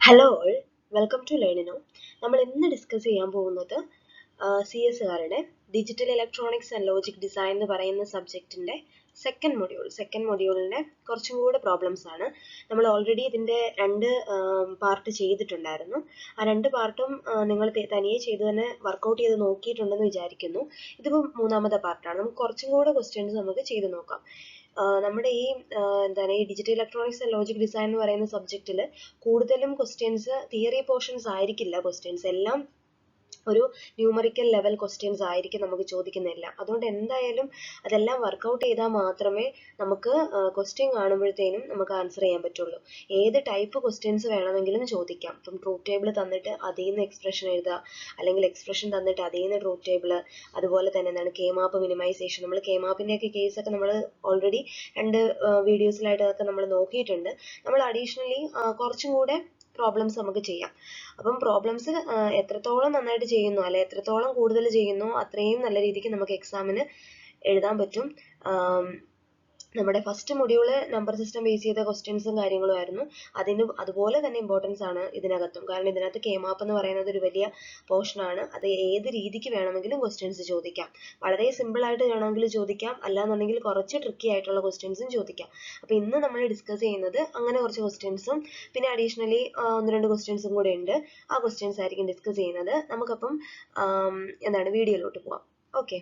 Hello all, welcome to Learnino. നമ്മൾ ഇന്ന് discuss ചെയ്യാൻ പോകുന്നത് CS-കാരുടെ digital electronics and logic design എന്ന് പറയുന്ന സബ്ജക്റ്റിൻ്റെ സെക്കൻഡ് മൊഡ്യൂളിൻ്റെ കുറച്ചും കൂടെ പ്രോബ്ലംസ് ആണ്. നമ്മൾ ഓൾറെഡി ഇതിൻ്റെ രണ്ട് പാർട്ട് ചെയ്തിട്ടുണ്ടായിരുന്നു. ആ രണ്ട് പാർട്ടും നിങ്ങൾ തനിയെ ചെയ്ത് തന്നെ വർക്കൗട്ട് ചെയ്ത് നോക്കിയിട്ടുണ്ടെന്ന് വിചാരിക്കുന്നു. ഇതിപ്പോൾ മൂന്നാമത്തെ പാർട്ടാണ്. നമുക്ക് കുറച്ചും കൂടെ ക്വസ്റ്റ്യൻസ് നമുക്ക് ചെയ്ത് നോക്കാം. നമ്മുടെ ഈ digital electronics and logic design എന്ന് പറയുന്ന സബ്ജക്റ്റിൽ കൂടുതലും ക്വസ്റ്റ്യൻസ് തിയറി പോർഷൻസ് ആയിരിക്കില്ല. ക്വസ്റ്റ്യൻസ് എല്ലാം ഒരു ന്യൂമറിക്കൽ ലെവൽ ക്വസ്റ്റ്യൻസ് ആയിരിക്കും നമുക്ക് ചോദിക്കുന്നില്ല. അതുകൊണ്ട് എന്തായാലും അതെല്ലാം വർക്കൗട്ട് ചെയ്താൽ മാത്രമേ നമുക്ക് ക്വസ്റ്റ്യൻ കാണുമ്പോഴത്തേനും നമുക്ക് ആൻസർ ചെയ്യാൻ പറ്റുള്ളൂ. ഏത് ടൈപ്പ് ക്വസ്റ്റ്യൻസ് വേണമെങ്കിലും ചോദിക്കാം. ഇപ്പം ട്രൂത്ത് ടേബിൾ തന്നിട്ട് അതിൽ നിന്ന് എക്സ്പ്രഷൻ എഴുതുക, അല്ലെങ്കിൽ എക്സ്പ്രഷൻ തന്നിട്ട് അതിൽ നിന്ന് ട്രൂത്ത് ടേബിൾ, അതുപോലെ തന്നെ എന്താണ് കെ മാപ്പ് മിനിമൈസേഷൻ. നമ്മൾ കെ മാപ്പിൻ്റെയൊക്കെ കേസൊക്കെ നമ്മൾ ഓൾറെഡി രണ്ട് വീഡിയോസിലായിട്ട് അതൊക്കെ നമ്മൾ നോക്കിയിട്ടുണ്ട്. നമ്മൾ അഡീഷണലി കുറച്ചും കൂടെ പ്രോബ്ലംസ് നമുക്ക് ചെയ്യാം. അപ്പം പ്രോബ്ലംസ് എത്രത്തോളം നന്നായിട്ട് ചെയ്യുന്നു, അല്ലെ എത്രത്തോളം കൂടുതൽ ചെയ്യുന്നു, അത്രയും നല്ല രീതിക്ക് നമുക്ക് എക്സാമിന് എഴുതാൻ പറ്റും. നമ്മുടെ first module number system base ചെയ്ത ക്വസ്റ്റ്യൻസും കാര്യങ്ങളും ആയിരുന്നു. അതുപോലെ തന്നെ ഇമ്പോർട്ടൻസ് ആണ് ഇതിനകത്തും. കാരണം ഇതിനകത്ത് കെ മാപ്പ് എന്ന് പറയുന്നത് ഒരു വലിയ പോർഷനാണ്. അത് ഏത് രീതിക്ക് വേണമെങ്കിലും ക്വസ്റ്റ്യൻസ് ചോദിക്കാം. വളരെ സിമ്പിൾ ആയിട്ട് വേണമെങ്കിൽ ചോദിക്കാം, അല്ലാന്നുണ്ടെങ്കിൽ കുറച്ച് ട്രിക്കി ആയിട്ടുള്ള ക്വസ്റ്റ്യൻസും ചോദിക്കാം. അപ്പോൾ ഇന്ന് നമ്മൾ ഡിസ്കസ് ചെയ്യുന്നത് അങ്ങനെ കുറച്ച് ക്വസ്റ്റ്യൻസും പിന്നെ അഡീഷണലി ഒന്ന് രണ്ട് ക്വസ്റ്റ്യൻസും കൂടെ ഉണ്ട്. ആ ക്വസ്റ്റ്യൻസ് ആയിരിക്കും ഡിസ്കസ് ചെയ്യുന്നത്. നമുക്കപ്പം വീഡിയോയിലോട്ട് പോവാം. ഓക്കെ,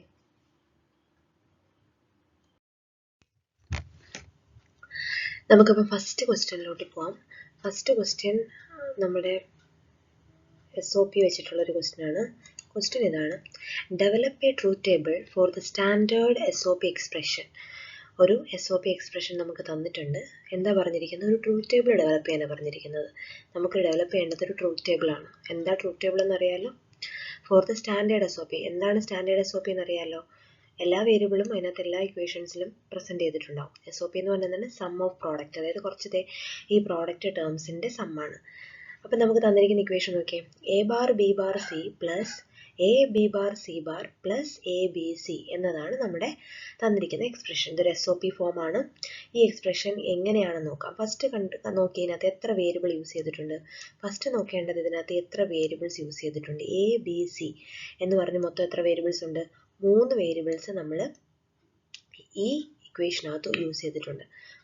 നമുക്കപ്പോൾ ഫസ്റ്റ് ക്വസ്റ്റ്യനിലോട്ട് പോവാം. ഫസ്റ്റ് ക്വസ്റ്റ്യൻ നമ്മുടെ SOP വെച്ചിട്ടുള്ളൊരു ക്വസ്റ്റ്യൻ ആണ്. ക്വസ്റ്റ്യൻ ഇതാണ്: develop A truth table four the standard SOP expression. ഒരു SOP എക്സ്പ്രഷൻ നമുക്ക് തന്നിട്ടുണ്ട്. എന്താ പറഞ്ഞിരിക്കുന്നത്? ഒരു ട്രൂത്ത് ടേബിൾ ഡെവലപ്പ് ചെയ്യാനാണ് പറഞ്ഞിരിക്കുന്നത്. നമുക്ക് ഡെവലപ്പ് ചെയ്യേണ്ടത് ഒരു ട്രൂത്ത് ടേബിൾ ആണ്. എന്താ ട്രൂത്ത് ടേബിൾ എന്നറിയാലോ? For the standard SOP. എന്താണ് സ്റ്റാൻഡേർഡ് SOP എന്നറിയാലോ? എല്ലാ വേരിയബിളും അതിനകത്ത് എല്ലാ ഇക്വേഷൻസിലും പ്രസന്റ് ചെയ്തിട്ടുണ്ടാവും. SOP എന്ന് പറഞ്ഞാൽ സം ഓഫ് പ്രോഡക്റ്റ്, അതായത് കുറച്ച് ഈ പ്രോഡക്റ്റ് ടേംസിന്റെ സമ്മാണ്. അപ്പം നമുക്ക് തന്നിരിക്കുന്ന ഇക്വേഷൻ നോക്കിയേ: A bar B bar C plus AB bar C bar plus ABC എന്നതാണ് നമ്മുടെ തന്നിരിക്കുന്ന എക്സ്പ്രഷൻ. ഇതൊരു SOP ഫോം ആണ്. ഈ എക്സ്പ്രഷൻ എങ്ങനെയാണെന്ന് നോക്കാം. ഫസ്റ്റ് നോക്കി ഇതിനകത്ത് എത്ര വേരിയബിൾ യൂസ് ചെയ്തിട്ടുണ്ട്. ഫസ്റ്റ് നോക്കേണ്ടത് ഇതിനകത്ത് എത്ര വേരിയബിൾസ് യൂസ് ചെയ്തിട്ടുണ്ട്. ABC എന്ന് പറഞ്ഞ് മൊത്തം എത്ര വേരിയബിൾസ് ഉണ്ട്? 3 വേരിയബിൾസ് നമ്മൾ ഈ ഇക്വേഷനകത്ത് യൂസ് ചെയ്തിട്ടുണ്ട്.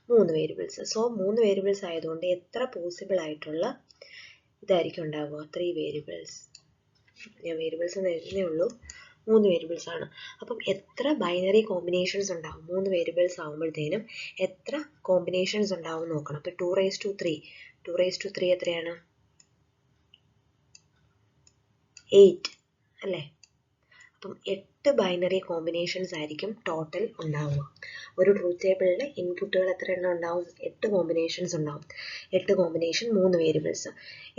3 വേരിയബിൾസ്. സോ 3 വേരിയബിൾസ് ആയതുകൊണ്ട് എത്ര പോസിബിൾ ആയിട്ടുള്ള ഇതായിരിക്കും ഉണ്ടാവുക? 3 വേരിയബിൾസ്. ഞാൻ വേരിയബിൾസ് എന്ന് എഴുതുന്നേ ഉള്ളൂ. 3 വേരിയബിൾസ് ആണ്. അപ്പം എത്ര ബൈനറി കോമ്പിനേഷൻസ് ഉണ്ടാവും? 3 വേരിയബിൾസ് ആകുമ്പോഴത്തേനും എത്ര കോമ്പിനേഷൻസ് ഉണ്ടാവും നോക്കണം. അപ്പം 2⁵ എത്രയാണ്? 8 അല്ലേ? അപ്പം 8 ബൈനറി കോമ്പിനേഷൻസ് ആയിരിക്കും ടോട്ടൽ ഉണ്ടാവുക. ഒരു ട്രൂത്ത് ടേബിളിൽ ഇൻപുട്ടുകൾ എത്ര എണ്ണം ഉണ്ടാവും? 8 കോമ്പിനേഷൻസ് ഉണ്ടാവും. 8 കോമ്പിനേഷൻ, 3 വേരിയബിൾസ്.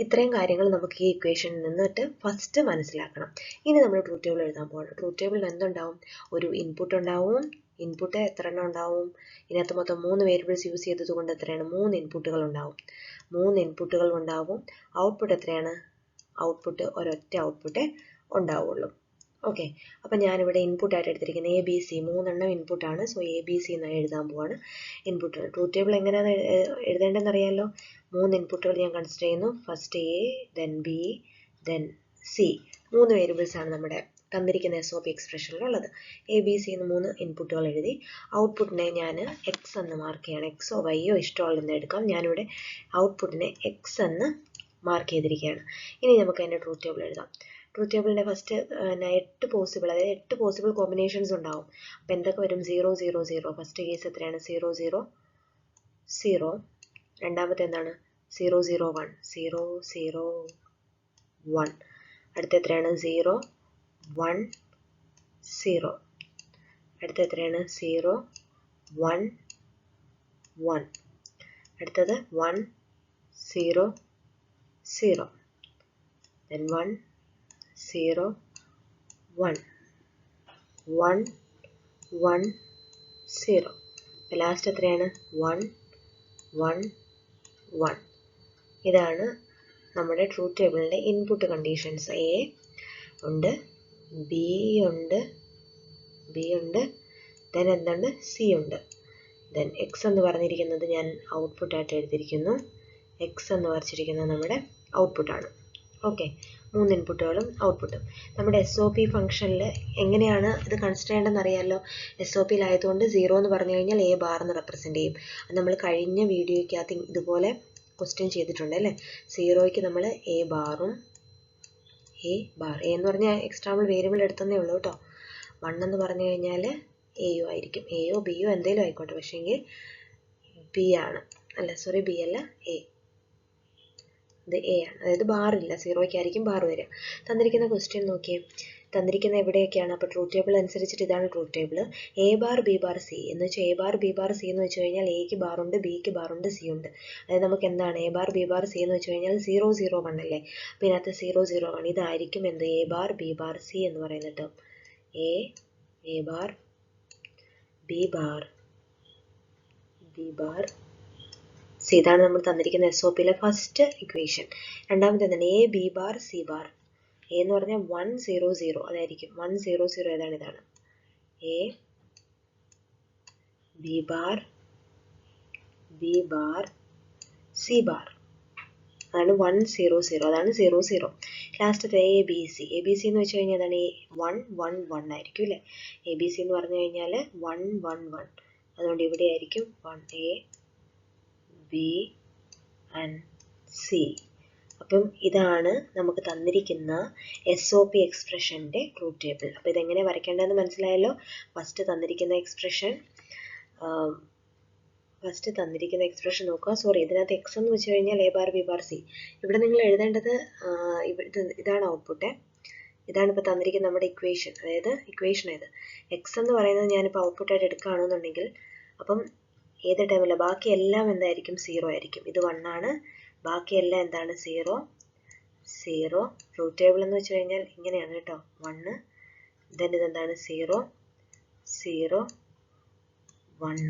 ഇത്രയും കാര്യങ്ങൾ നമുക്ക് ഈ ഇക്വേഷനിൽ നിന്നിട്ട് ഫസ്റ്റ് മനസ്സിലാക്കണം. ഇനി നമ്മൾ ട്രൂത്ത് ടേബിൾ എഴുതാൻ പോകണം. ട്രൂത്ത് ടേബിളിൽ എന്തുണ്ടാവും? ഒരു ഇൻപുട്ട് ഉണ്ടാവും. ഇൻപുട്ട് എത്ര എണ്ണം ഉണ്ടാവും? ഇതിനകത്ത് മൊത്തം 3 വേരിയബിൾസ് യൂസ് ചെയ്തത് കൊണ്ട് എത്രയാണ്? 3 ഇൻപുട്ടുകൾ ഉണ്ടാവും. 3 ഇൻപുട്ടുകൾ ഉണ്ടാവും. ഔട്ട്പുട്ട് എത്രയാണ്? ഔട്ട്പുട്ട് ഒരൊറ്റ ഔട്ട്പുട്ടേ ഉണ്ടാവുള്ളൂ. ഓക്കെ, അപ്പം ഞാനിവിടെ ഇൻപുട്ടായിട്ട് എടുത്തിരിക്കുന്നത് ABC. 3 എണ്ണം ഇൻപുട്ടാണ്. സോ ABC എന്നാണ് എഴുതാൻ പോവാണ്. ഇൻപുട്ടുകൾ ട്രൂത്ത് ടേബിൾ എങ്ങനെയാണ് എഴുതേണ്ടതെന്ന് അറിയാമല്ലോ. 3 ഇൻപുട്ടുകൾ ഞാൻ കൺസിഡർ ചെയ്യുന്നു. First A, then B, then C. 3 variables ആണ് നമ്മുടെ തന്നിരിക്കുന്ന SOP എക്സ്പ്രഷനിലുള്ളത്. ABC എന്ന് 3 ഇൻപുട്ടുകൾ എഴുതി. ഔട്ട്പുട്ടിനെ ഞാൻ X എന്ന് മാർക്ക് ചെയ്യണം. Xോ Yയോ ഇഷ്ടമുള്ളതെന്ന് എടുക്കാം. ഞാനിവിടെ ഔട്ട്പുട്ടിനെ X എന്ന് മാർക്ക് ചെയ്തിരിക്കുകയാണ്. ഇനി നമുക്ക് അതിൻ്റെ ട്രൂത്ത് ടേബിൾ എഴുതാം. ട്രൂത്ത് ടേബിളിൻ്റെ ഫസ്റ്റ് 8 പോസിബിൾ, അതായത് 8 പോസിബിൾ കോമ്പിനേഷൻസ് ഉണ്ടാവും. അപ്പം എന്തൊക്കെ വരും? 0 0 0. ഫസ്റ്റ് കേസ് എത്രയാണ്? 0 0 0. രണ്ടാമത്തെ എന്താണ്? 0 0 1 0 0 1. അടുത്ത എത്രയാണ്? 0 1 0. അടുത്ത എത്രയാണ്? 0 1 1. അടുത്തത് 1 0 0. then 1 0 1 1 1 0. ലാസ്റ്റ് എത്രയാണ്? 1 1 1. ഇതാണ് നമ്മുടെ ട്രൂത്ത് ടേബിളിൻ്റെ ഇൻപുട്ട് കണ്ടീഷൻസ്. A ഉണ്ട്, B ഉണ്ട്, ദെൻ എന്തുണ്ട്? C ഉണ്ട്. ദെൻ X എന്ന് പറഞ്ഞിരിക്കുന്നത് ഞാൻ ഔട്ട്പുട്ടായിട്ട് എഴുതിയിരിക്കുന്നു. X എന്ന് വരച്ചിരിക്കുന്നത് നമ്മുടെ ഔട്ട്പുട്ടാണ്. ഓക്കെ, 3 ഇൻപുട്ടുകളും ഔട്ട്പുട്ടും. നമ്മുടെ SOP ഫംഗ്ഷനിൽ എങ്ങനെയാണ് ഇത് കൺസിഡർ ചെയ്യേണ്ടതെന്ന് അറിയാമല്ലോ. SOPയിലായതുകൊണ്ട് 0 എന്ന് പറഞ്ഞു കഴിഞ്ഞാൽ A ബാർ എന്ന് റെപ്രസെൻറ്റ് ചെയ്യും. അത് നമ്മൾ കഴിഞ്ഞ വീഡിയോയ്ക്കകത്ത് ഇതുപോലെ ക്വസ്റ്റ്യൻ ചെയ്തിട്ടുണ്ട് അല്ലേ. 0യ്ക്ക് നമ്മൾ A ബാറും A എന്ന് പറഞ്ഞാൽ എക്സ്ട്രാമ്പിൾ വേരിയബിൾ എടുത്തതേ ഉള്ളൂ കേട്ടോ. 1 എന്ന് പറഞ്ഞു കഴിഞ്ഞാൽ Aയോ ആയിരിക്കും, Aയോ Bയോ എന്തെങ്കിലും ആയിക്കോട്ടെ, പക്ഷേങ്കിൽ B ആണ്, അല്ല സോറി B അല്ല A, ഇത് A ആണ്, അതായത് ബാറില്ല, 0യ്ക്കായിരിക്കും ബാർ വരിക. തന്നിരിക്കുന്ന ക്വസ്റ്റ്യൻ നോക്കിയേ, തന്നിരിക്കുന്ന എവിടെയൊക്കെയാണ്. അപ്പോൾ ട്രൂത്ത് ടേബിൾ അനുസരിച്ചിട്ട് ഇതാണ് truth table. A bar B bar C എന്ന് വെച്ചാൽ A bar B bar C എന്ന് വെച്ച് കഴിഞ്ഞാൽ Aക്ക് ബാറുണ്ട്, Bക്ക് ബാറുണ്ട്, C ഉണ്ട്. അതായത് നമുക്ക് എന്താണ് A bar B bar C എന്ന് വെച്ച് കഴിഞ്ഞാൽ 0 0 1 അല്ലേ. അപ്പോൾ ഇതിനകത്ത് 0 0 1 ഇതായിരിക്കും എന്ത് A bar B bar C എന്ന് പറയുന്ന term. A bar B bar C, ഇതാണ് നമ്മൾ തന്നിരിക്കുന്ന SOPയിലെ ഫസ്റ്റ് ഇക്വേഷൻ. രണ്ടാമത്തെ എന്താണ് A B bar C bar. A എന്ന് പറഞ്ഞാൽ 1 0 0 അതായിരിക്കും 1 0 0 ഏതാണ്, ഇതാണ് A B bar C bar, അതാണ് 1 0 0, അതാണ് 0 0. ലാസ്റ്റത്തെ A B C എന്ന് വെച്ച് കഴിഞ്ഞാൽ അതാണ് 1 1 1 ആയിരിക്കും അല്ലേ. ABC എന്ന് പറഞ്ഞു കഴിഞ്ഞാൽ 1 1 1, അതുകൊണ്ട് ഇവിടെ ആയിരിക്കും 1 A B and C. അപ്പം ഇതാണ് നമുക്ക് തന്നിരിക്കുന്ന SOP എക്സ്പ്രഷൻ്റെ ട്രൂത്ത് ടേബിൾ. അപ്പോൾ ഇതെങ്ങനെ വരയ്ക്കേണ്ടതെന്ന് മനസ്സിലായല്ലോ. ഫസ്റ്റ് തന്നിരിക്കുന്ന എക്സ്പ്രഷൻ നോക്കുക. സോറി, ഇതിനകത്ത് X എന്ന് വെച്ച് കഴിഞ്ഞാൽ A bar B bar C. ഇവിടെ നിങ്ങൾ എഴുതേണ്ടത് ഇതാണ് ഔട്ട്പുട്ട്, ഇതാണ് ഇപ്പോൾ തന്നിരിക്കുന്ന നമ്മുടെ ഇക്വേഷൻ. അതായത് ഇക്വേഷൻ ഏത് X എന്ന് പറയുന്നത് ഞാനിപ്പോൾ ഔട്ട്പുട്ടായിട്ട് എടുക്കുകയാണെന്നുണ്ടെങ്കിൽ, അപ്പം ഏത് ടേമില്ല, ബാക്കി എല്ലാം എന്തായിരിക്കും 0 ആയിരിക്കും. ഇത് 1 ആണ്, ബാക്കിയെല്ലാം എന്താണ് 0 0. ട്രൂത്ത് ടേബിൾ എന്ന് വെച്ച് കഴിഞ്ഞാൽ ഇങ്ങനെയാണ് കേട്ടോ, 1 ദെൻ ഇതെന്താണ് 0 0 1.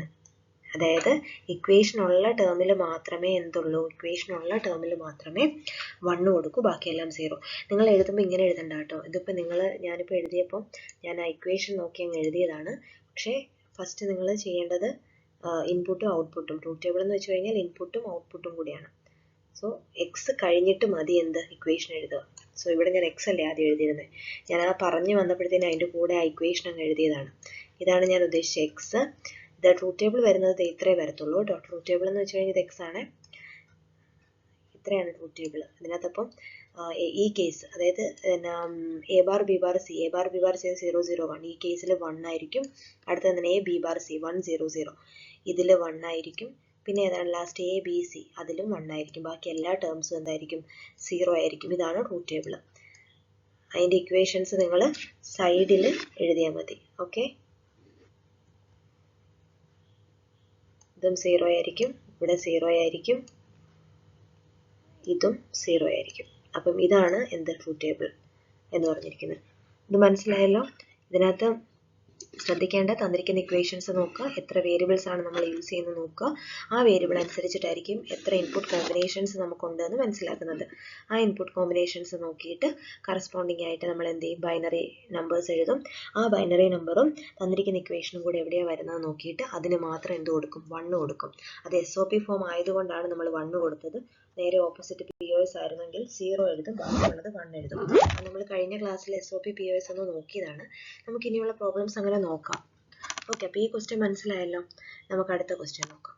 അതായത് ഇക്വേഷനുള്ള ടേമിൽ മാത്രമേ എന്തുള്ളൂ, ഇക്വേഷനുള്ള ടേമിൽ മാത്രമേ 1 കൊടുക്കൂ, ബാക്കിയെല്ലാം 0. നിങ്ങൾ എഴുതുമ്പോൾ ഇങ്ങനെ എഴുതണ്ട കേട്ടോ. ഇതിപ്പോൾ ഞാനിപ്പോൾ എഴുതിയപ്പോൾ ഞാൻ ആ ഇക്വേഷൻ നോക്കി അങ്ങ് എഴുതിയതാണ്. പക്ഷേ ഫസ്റ്റ് നിങ്ങൾ ചെയ്യേണ്ടത് ഇൻപുട്ടും ഔട്ട്പുട്ടും, ട്രൂത്ത് ടേബിൾ എന്ന് വെച്ച് കഴിഞ്ഞാൽ ഇൻപുട്ടും ഔട്ട്പുട്ടും കൂടിയാണ്. സോ എക്സ് കഴിഞ്ഞിട്ട് മതി എന്ത് ഇക്വേഷൻ എഴുതുക. സോ ഇവിടെ ഞാൻ X അല്ലേ ആദ്യം എഴുതിയിരുന്നത്, ഞാൻ ആ പറഞ്ഞു വന്നപ്പോഴത്തേനും അതിൻ്റെ കൂടെ ആ ഇക്വേഷൻ അങ്ങ് എഴുതിയതാണ്. ഇതാണ് ഞാൻ ഉദ്ദേശിച്ച X. ഇത് ട്രൂത്ത് ടേബിൾ വരുന്നത് ഇത്രേ വരത്തുള്ളൂ കേട്ടോ. ട്രൂത്ത് ടേബിൾ എന്ന് വെച്ച് കഴിഞ്ഞാൽ ഇത് X ആണ്, ഇത്രയാണ് ട്രൂത്ത് ടേബിൾ. ഇതിനകത്തപ്പം ഈ കേസ്, അതായത് A bar B bar C 0 0 1, ഈ കേസിൽ 1 ആയിരിക്കും. അടുത്തത് A B ബാർ C 1 0 0, ഇതിൽ 1 ആയിരിക്കും. പിന്നെ ഏതാണ് ലാസ്റ്റ് A B C, അതിലും 1 ആയിരിക്കും. ബാക്കി എല്ലാ ടേംസും എന്തായിരിക്കും 0 ആയിരിക്കും. ഇതാണ് ട്രൂത്ത് ടേബിൾ. അതിൻ്റെ ഇക്വേഷൻസ് നിങ്ങൾ സൈഡിൽ എഴുതിയാൽ മതി. ഓക്കെ, ഇതും 0 ആയിരിക്കും, ഇവിടെ 0 ആയിരിക്കും, ഇതും 0 ആയിരിക്കും. അപ്പം ഇതാണ് എന്ത് ട്രൂത്ത് ടേബിൾ എന്ന് പറഞ്ഞിരിക്കുന്നത്. ഇത് മനസ്സിലായല്ലോ. ഇതിനകത്ത് ശ്രദ്ധിക്കേണ്ട തന്നിരിക്കുന്ന ഇക്വേഷൻസ് നോക്കുക, എത്ര വേരിയബിൾസ് ആണ് നമ്മൾ യൂസ് ചെയ്യുന്നത് നോക്കുക. ആ വേരിയബിൾ അനുസരിച്ചിട്ടായിരിക്കും എത്ര ഇൻപുട്ട് കോമ്പിനേഷൻസ് നമുക്കുണ്ട് എന്ന് മനസ്സിലാക്കുന്നത്. ആ ഇൻപുട്ട് കോമ്പിനേഷൻസ് നോക്കിയിട്ട് കറസ്പോണ്ടിങ് ആയിട്ട് നമ്മൾ എന്ത് ചെയ്യും, ബൈനറി നമ്പേഴ്സ് എഴുതും. ആ ബൈനറി നമ്പറും തന്നിരിക്കുന്ന ഇക്വേഷനും കൂടെ എവിടെയാണ് വരുന്നത് നോക്കിയിട്ട് അതിന് മാത്രം എന്ത് കൊടുക്കും, 1 കൊടുക്കും. അത് SOP ഫോം ആയതുകൊണ്ടാണ് നമ്മൾ 1 കൊടുത്തത്. നേരെ ഓപ്പോസിറ്റ് POS ആയിരുന്നെങ്കിൽ 0 എഴുതും, ബാക്കിയുള്ളത് 1 എഴുതും. നമ്മൾ കഴിഞ്ഞ ക്ലാസ്സിൽ SOP POS ഒന്ന് നോക്കിയതാണ്. നമുക്ക് ഇനിയുള്ള പ്രോബ്ലംസ് അങ്ങനെ നോക്കാം. ഓക്കെ, അപ്പോൾ ഈ ക്വസ്റ്റ്യൻ മനസ്സിലായല്ലോ. നമുക്ക് അടുത്ത ക്വസ്റ്റ്യൻ നോക്കാം.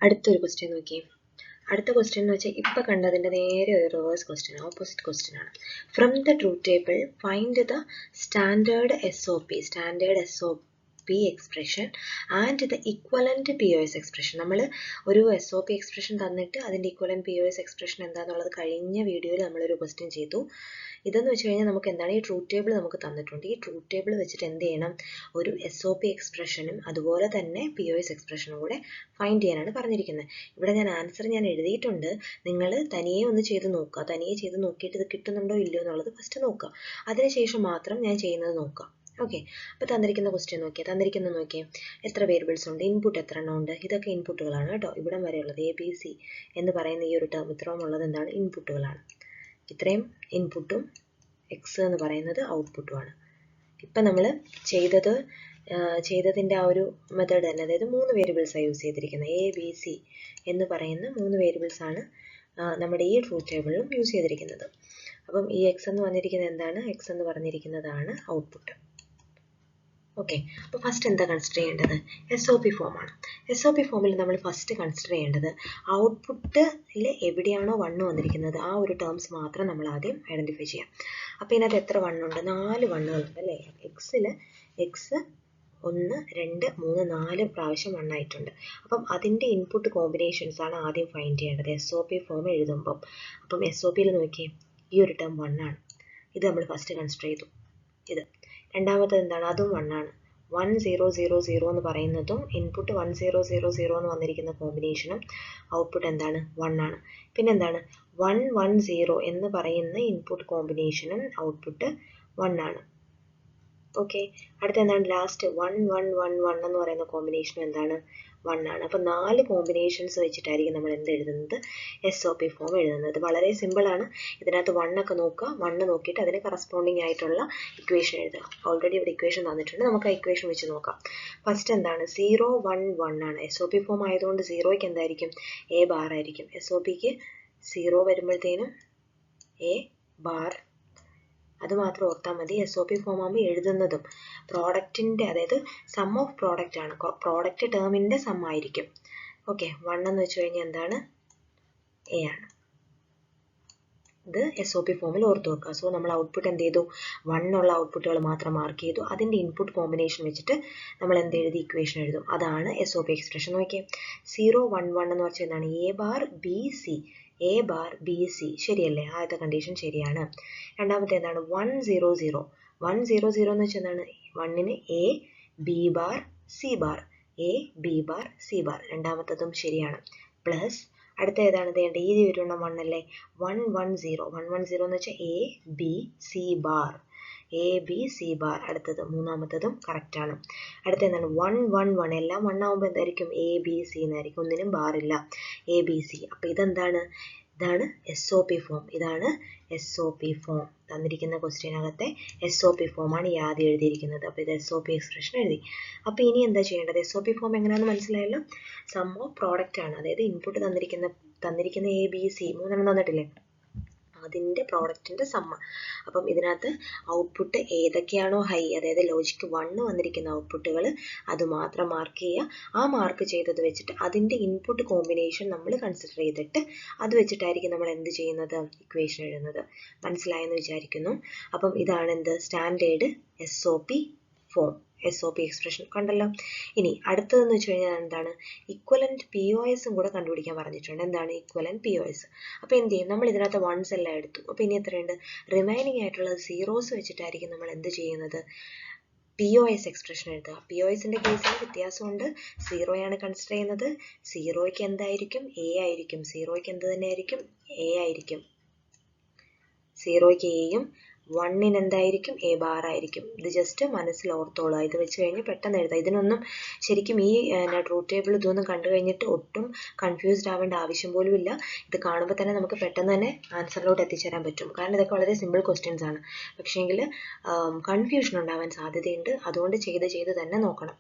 അടുത്തൊരു ക്വസ്റ്റ്യൻ നോക്കിയേ. അടുത്ത ക്വസ്റ്റ്യൻ എന്ന് വെച്ചാൽ ഇപ്പം കണ്ടതിൻ്റെ നേരെ ഒരു റിവേഴ്സ് ക്വസ്റ്റ്യൻ, ഓപ്പോസിറ്റ് ക്വസ്റ്റ്യൻ ആണ്. From the truth table find the standard SOP expression and the equivalent POS expression. നമ്മൾ ഒരു SOP എക്സ്പ്രഷൻ തന്നിട്ട് അതിൻ്റെ ഇക്വലന്റ് POS എക്സ്പ്രഷൻ എന്താണെന്നുള്ളത് കഴിഞ്ഞ വീഡിയോയിൽ നമ്മളൊരു ക്വസ്റ്റ്യൻ ചെയ്തു. ഇതെന്ന് വെച്ച് കഴിഞ്ഞാൽ നമുക്ക് എന്താണ്, ഈ ട്രൂത്ത് ടേബിൾ നമുക്ക് തന്നിട്ടുണ്ട്. ഈ ട്രൂത്ത് ടേബിൾ വെച്ചിട്ട് എന്ത് ചെയ്യണം, ഒരു SOP എക്സ്പ്രഷനും അതുപോലെ തന്നെ POS എക്സ്പ്രഷനും കൂടെ ഫൈൻഡ് ചെയ്യാനാണ് പറഞ്ഞിരിക്കുന്നത്. ഇവിടെ ഞാൻ ആൻസർ എഴുതിയിട്ടുണ്ട്. നിങ്ങൾ തനിയെ ഒന്ന് ചെയ്ത് നോക്കുക. തനിയെ ചെയ്ത് നോക്കിയിട്ട് ഇത് കിട്ടുന്നുണ്ടോ ഇല്ലയോ എന്നുള്ളത് ഫസ്റ്റ് നോക്കുക. അതിനുശേഷം മാത്രം ഞാൻ ചെയ്യുന്നത് നോക്കുക. ഓക്കെ, അപ്പോൾ തന്നിരിക്കുന്ന ക്വസ്റ്റ്യൻ നോക്കിയേ, എത്ര വേരിയബിൾസ് ഉണ്ട്, ഇൻപുട്ട് എത്ര എണ്ണം ഉണ്ട്. ഇതൊക്കെ ഇൻപുട്ടുകളാണ് കേട്ടോ. ഇവിടം വരെയുള്ളത് ABC എന്ന് പറയുന്ന ഈ ഒരു ടേം ഇത്രയും ഉള്ളത് എന്താണ്, ഇൻപുട്ടുകളാണ്. ഇത്രയും ഇൻപുട്ടും X എന്ന് പറയുന്നത് ഔട്ട്പുട്ടുമാണ്. ഇപ്പം നമ്മൾ ചെയ്തത് ചെയ്തതിൻ്റെ ആ ഒരു മെത്തേഡ് തന്നെ, അതായത് 3 വേരിയബിൾസാണ് യൂസ് ചെയ്തിരിക്കുന്നത്. എ ബി സി എന്ന് പറയുന്ന 3 വേരിയബിൾസാണ് നമ്മുടെ ഈ ട്രൂത്ത് ടേബിളിലും യൂസ് ചെയ്തിരിക്കുന്നത്. അപ്പം ഈ എക്സ് എന്ന് വന്നിരിക്കുന്നത് എന്താണ്? എക്സ് എന്ന് പറഞ്ഞിരിക്കുന്നതാണ് ഔട്ട്പുട്ട്. ഓക്കെ, അപ്പോൾ ഫസ്റ്റ് എന്താ കൺസിഡർ ചെയ്യേണ്ടത്? SOP ഫോമാണ്. SOP ഫോമിൽ നമ്മൾ ഫസ്റ്റ് കൺസിഡർ ചെയ്യേണ്ടത് ഔട്ട്പുട്ടിൽ എവിടെയാണോ 1 വന്നിരിക്കുന്നത് ആ ഒരു ടേംസ് മാത്രം നമ്മൾ ആദ്യം ഐഡൻറ്റിഫൈ ചെയ്യാം. അപ്പോൾ ഇതിനകത്ത് എത്ര 1 ഉണ്ട്? 4 വണ്ണുകളുണ്ട് അല്ലേ? എക്സിൽ എക്സ് 1 2 3 4 പ്രാവശ്യം 1 ആയിട്ടുണ്ട്. അപ്പം അതിൻ്റെ ഇൻപുട്ട് കോമ്പിനേഷൻസ് ആണ് ആദ്യം ഫൈൻഡ് ചെയ്യേണ്ടത് SOP ഫോം എഴുതുമ്പം. അപ്പം SOPയിൽ നോക്കിയേ, ഈ ഒരു ടേം 1 ആണ്. ഇത് നമ്മൾ ഫസ്റ്റ് കൺസിഡർ ചെയ്തു. ഇത് രണ്ടാമത്തത് എന്താണ്? അതും 1 ആണ്. 1 0 0 0 എന്ന് പറയുന്നതും ഇൻപുട്ട് 1 0 0 0 എന്ന് വന്നിരിക്കുന്ന കോമ്പിനേഷനും ഔട്ട്പുട്ട് എന്താണ്? 1 ആണ്. പിന്നെന്താണ്? 1 1 0 എന്ന് പറയുന്ന ഇൻപുട്ട് കോമ്പിനേഷനും ഔട്ട്പുട്ട് 1 ആണ്. ഓക്കെ, അടുത്ത എന്താണ്? ലാസ്റ്റ് 1 1 1 1 എന്ന് പറയുന്ന കോമ്പിനേഷനും എന്താണ്? 1 ആണ്. അപ്പോൾ 4 കോമ്പിനേഷൻസ് വെച്ചിട്ടായിരിക്കും നമ്മൾ എന്ത് എഴുതുന്നത്? SOP ഫോം എഴുതുന്നത്. വളരെ സിമ്പിളാണ്. ഇതിനകത്ത് 1 ഒക്കെ നോക്കുക, 1 നോക്കിയിട്ട് അതിന് കറസ്പോണ്ടിങ് ആയിട്ടുള്ള ഇക്വേഷൻ എഴുതുക. ഓൾറെഡി ഇവിടെ ഇക്വേഷൻ തന്നിട്ടുണ്ട്, നമുക്ക് ആ ഇക്വേഷൻ വെച്ച് നോക്കാം. ഫസ്റ്റ് എന്താണ്? 0 1 1 ആണ്. SOP ഫോം ആയതുകൊണ്ട് 0ക്ക് എന്തായിരിക്കും? A ബാർ ആയിരിക്കും. SOPക്ക് 0 വരുമ്പോഴത്തേനും A ബാർ. അത് മാത്രം ഓർത്താൽ മതി. SOP ഫോം ആകുമ്പോൾ എഴുതുന്നതും പ്രോഡക്റ്റിൻ്റെ, അതായത് സം ഓഫ് പ്രോഡക്റ്റ് ആണ്, പ്രോഡക്റ്റ് ടേമിൻ്റെ സം ആയിരിക്കും. ഓക്കെ, 1 എന്ന് വെച്ച് കഴിഞ്ഞാൽ എന്താണ്? A ആണ്. ഇത് SOP ഫോമിൽ ഓർത്ത് വെക്കുക. സോ നമ്മൾ ഔട്ട്പുട്ട് എന്ത് ചെയ്തു? 1 ഉള്ള ഔട്ട്പുട്ടുകൾ മാത്രം മാർക്ക് ചെയ്തു. അതിൻ്റെ ഇൻപുട്ട് കോമ്പിനേഷൻ വെച്ചിട്ട് നമ്മൾ എന്ത് എഴുതി? ഇക്വേഷൻ എഴുതും. അതാണ് SOP എക്സ്പ്രഷൻ. നോക്കിയേ, 0 1 1 എന്ന് വെച്ചാൽ എന്താണ്? A bar B C. A bar B C ശരിയല്ലേ? ആദ്യത്തെ കണ്ടീഷൻ ശരിയാണ്. രണ്ടാമത്തെ എന്താണ്? 1 0 0. 1 0 0 എന്ന് വെച്ചാൽ എന്താണ്? 1ന് A B bar C bar. A B bar C bar. രണ്ടാമത്തതും ശരിയാണ്. പ്ലസ് അടുത്ത ഏതാണ്? വേണ്ട ഈ വരുന്ന 1 അല്ലേ? 1 1 0. 1 1 0 എന്ന് വെച്ചാൽ A B C bar. A B C bar. അടുത്തത് മൂന്നാമത്തതും കറക്റ്റ് ആണ്. അടുത്ത എന്താണ്? 1 1 1. എല്ലാം 1 ആകുമ്പോൾ എന്തായിരിക്കും? A B C എന്നായിരിക്കും. ഒന്നിനും ബാറില്ല. A B C. അപ്പോൾ ഇതെന്താണ്? ഇതാണ് SOP ഫോം. ഇതാണ് SOP ഫോം. തന്നിരിക്കുന്ന ക്വസ്റ്റ്യനകത്തെ SOP ഫോമാണ് ഈ ആദ്യം എഴുതിയിരിക്കുന്നത്. അപ്പോൾ ഇത് SOP എക്സ്പ്രഷൻ എഴുതി. അപ്പോൾ ഇനി എന്താ ചെയ്യേണ്ടത്? SOP ഫോം എങ്ങനെയാണെന്ന് മനസ്സിലായല്ലോ. സം ഓഫ് പ്രോഡക്റ്റ് ആണ്, അതായത് ഇൻപുട്ട് തന്നിരിക്കുന്ന A B C 3 തന്നിട്ടില്ലേ? അതിൻ്റെ പ്രോഡക്റ്റിൻ്റെ സമ്മ. അപ്പം ഇതിനകത്ത് ഔട്ട്പുട്ട് ഏതൊക്കെയാണോ ഹൈ, അതായത് ലോജിക്ക് 1 വന്നിരിക്കുന്ന ഔട്ട്പുട്ടുകൾ അത് മാത്രം മാർക്ക് ചെയ്യുക. ആ മാർക്ക് ചെയ്തത് വെച്ചിട്ട് അതിൻ്റെ ഇൻപുട്ട് കോമ്പിനേഷൻ നമ്മൾ കൺസിഡർ ചെയ്തിട്ട് അത് വെച്ചിട്ടായിരിക്കും നമ്മൾ എന്ത് ചെയ്യുന്നത്? ഇക്വേഷൻ എഴുതുന്നത്. മനസ്സിലായെന്ന് വിചാരിക്കുന്നു. അപ്പം ഇതാണ് എന്ത്? Standard SOP form. SOP expression കണ്ടല്ലോ. ഇനി അടുത്തതെന്ന് വെച്ച് കഴിഞ്ഞാൽ എന്താണ്? ഇക്വലന്റ് POSും കൂടെ കണ്ടുപിടിക്കാൻ പറഞ്ഞിട്ടുണ്ട്. എന്താണ് ഇക്വലന്റ് POS? അപ്പോൾ എന്ത് ചെയ്യും? നമ്മൾ ഇതിനകത്ത് വൺസ് എല്ലാം എടുത്തു. അപ്പോൾ ഇനി എത്രയുണ്ട്? റിമൈനിങ് ആയിട്ടുള്ള സീറോസ് വെച്ചിട്ടായിരിക്കും നമ്മൾ എന്ത് ചെയ്യുന്നത്? POS എക്സ്പ്രഷൻ എഴുതുക. POSന്റെ കേസിൽ വ്യത്യാസമുണ്ട്. 0 കൺസിഡർ ചെയ്യുന്നത്. 0ക്ക് എന്തായിരിക്കും? A ആയിരിക്കും. 0ക്ക് എന്ത് തന്നെ ആയിരിക്കും? A ആയിരിക്കും. 0ക്ക് Aയും 1ന് എന്തായിരിക്കും? A ബാർ ആയിരിക്കും. ഇത് ജസ്റ്റ് മനസ്സിൽ ഓർത്തോളുക. ഇത് വെച്ച് കഴിഞ്ഞ് പെട്ടെന്ന് എഴുതാം. ഇതിനൊന്നും ശരിക്കും ഈ ട്രൂത്ത് ടേബിൾ ഇതൊന്നും കണ്ടു കഴിഞ്ഞിട്ട് ഒട്ടും കൺഫ്യൂസ്ഡ് ആവേണ്ട ആവശ്യം പോലും ഇല്ല. ഇത് കാണുമ്പോൾ തന്നെ നമുക്ക് പെട്ടെന്ന് തന്നെ ആൻസറിലോട്ട് എത്തിച്ചേരാൻ പറ്റും. കാരണം ഇതൊക്കെ വളരെ സിമ്പിൾ ക്വസ്റ്റ്യൻസ് ആണ്. പക്ഷേങ്കിൽ കൺഫ്യൂഷൻ ഉണ്ടാവാൻ സാധ്യതയുണ്ട്. അതുകൊണ്ട് ചെയ്ത് തന്നെ നോക്കണം.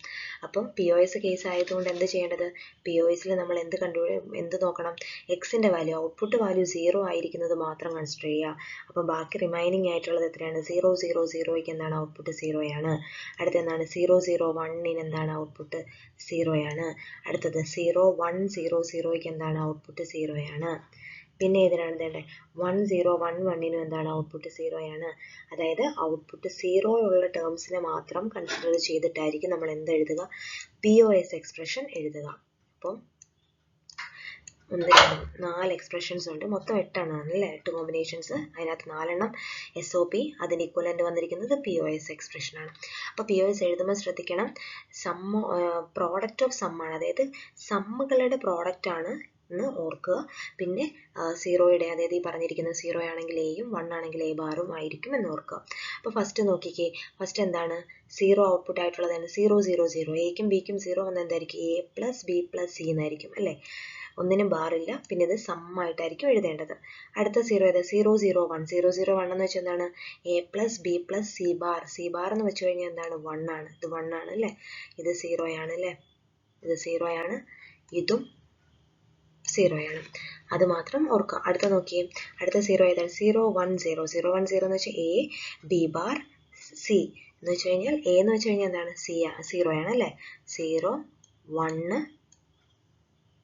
അപ്പം POS കേസ് ആയതുകൊണ്ട് എന്ത് ചെയ്യേണ്ടത്? POSൽ നമ്മൾ എന്ത് നോക്കണം? എക്സിൻ്റെ വാല്യൂ, ഔട്ട്പുട്ട് വാല്യൂ 0 ആയിരിക്കുന്നത് മാത്രം കൺസിഡർ ചെയ്യുക. അപ്പം ബാക്കി റിമൈനിങ് ആയിട്ടുള്ളത് എത്രയാണ്? 0 0 0ക്ക് എന്താണ്? ഔട്ട്പുട്ട് 0 ആണ്. അടുത്ത എന്താണ്? 0 0 1ന് എന്താണ്? ഔട്ട്പുട്ട് 0 ആണ്. അടുത്തത് 0 1 0 0ക്ക് എന്താണ്? ഔട്ട്പുട്ട് 0 ആണ്. പിന്നെ ഇതിനാണ് വേണ്ടത് 1 0 1 1നും എന്താണ്? ഔട്ട്പുട്ട് 0 ആണ്. അതായത് ഔട്ട്പുട്ട് 0 ഉള്ള ടേംസിനെ മാത്രം കൺസിഡർ ചെയ്തിട്ടായിരിക്കും നമ്മൾ എന്ത് എഴുതുക? POS എക്സ്പ്രഷൻ എഴുതുക. അപ്പം 1 2 4 എക്സ്പ്രഷൻസ് ഉണ്ട്. മൊത്തം 8 എണ്ണമാണ് അല്ലേ? 8 കോമ്പിനേഷൻസ്. അതിനകത്ത് 4 എണ്ണം SOP, അതിന് ഇക്വലന്റ് വന്നിരിക്കുന്നത് POS എക്സ്പ്രഷൻ ആണ്. അപ്പോൾ POS എഴുതുമ്പോൾ ശ്രദ്ധിക്കണം, പ്രോഡക്റ്റ് ഓഫ് സം ആണ്. അതായത് സമ്മുകളുടെ പ്രോഡക്റ്റ് ആണ് എന്ന് ഓർക്കുക. പിന്നെ സീറോയുടെ അതായത് ഈ പറഞ്ഞിരിക്കുന്ന 0 ആണെങ്കിൽ എയും 1 ആണെങ്കിൽ എ ബാറും ആയിരിക്കും എന്ന് ഓർക്കുക. അപ്പോൾ ഫസ്റ്റ് നോക്കിക്കേ, ഫസ്റ്റ് എന്താണ് 0 ഔട്ട്പുട്ട് ആയിട്ടുള്ളതാണ് 0 0 0. എക്കും ബിക്കും 0 വന്ന എന്തായിരിക്കും A plus B plus C എന്നായിരിക്കും അല്ലേ. ഒന്നിനും ബാറില്ല. പിന്നെ ഇത് സമ്മായിട്ടായിരിക്കും എഴുതേണ്ടത്. അടുത്ത 0 ഏത് 0 0 1. 0 0 1 എന്ന് വെച്ചാൽ എന്താണ് A plus B plus C bar. C bar എന്ന് വെച്ച് കഴിഞ്ഞാൽ എന്താണ് 1 ആണ്. ഇത് 1 ആണ് അല്ലേ. ഇത് 0 ആണ് അല്ലേ. ഇത് 0 ആണ്. ഇതും 0 ആണ്. അത് മാത്രം ഓർക്കുക. അടുത്ത നോക്കിയേ, അടുത്ത 0 ഏതാണ് 0 1 0. 0 1 0 എന്ന് വെച്ചാൽ എ ബി ബാർ സി എന്ന് വെച്ച് കഴിഞ്ഞാൽ എ എന്ന് വെച്ച് കഴിഞ്ഞാൽ എന്താണ് 0 ആണ് അല്ലേ. 0 1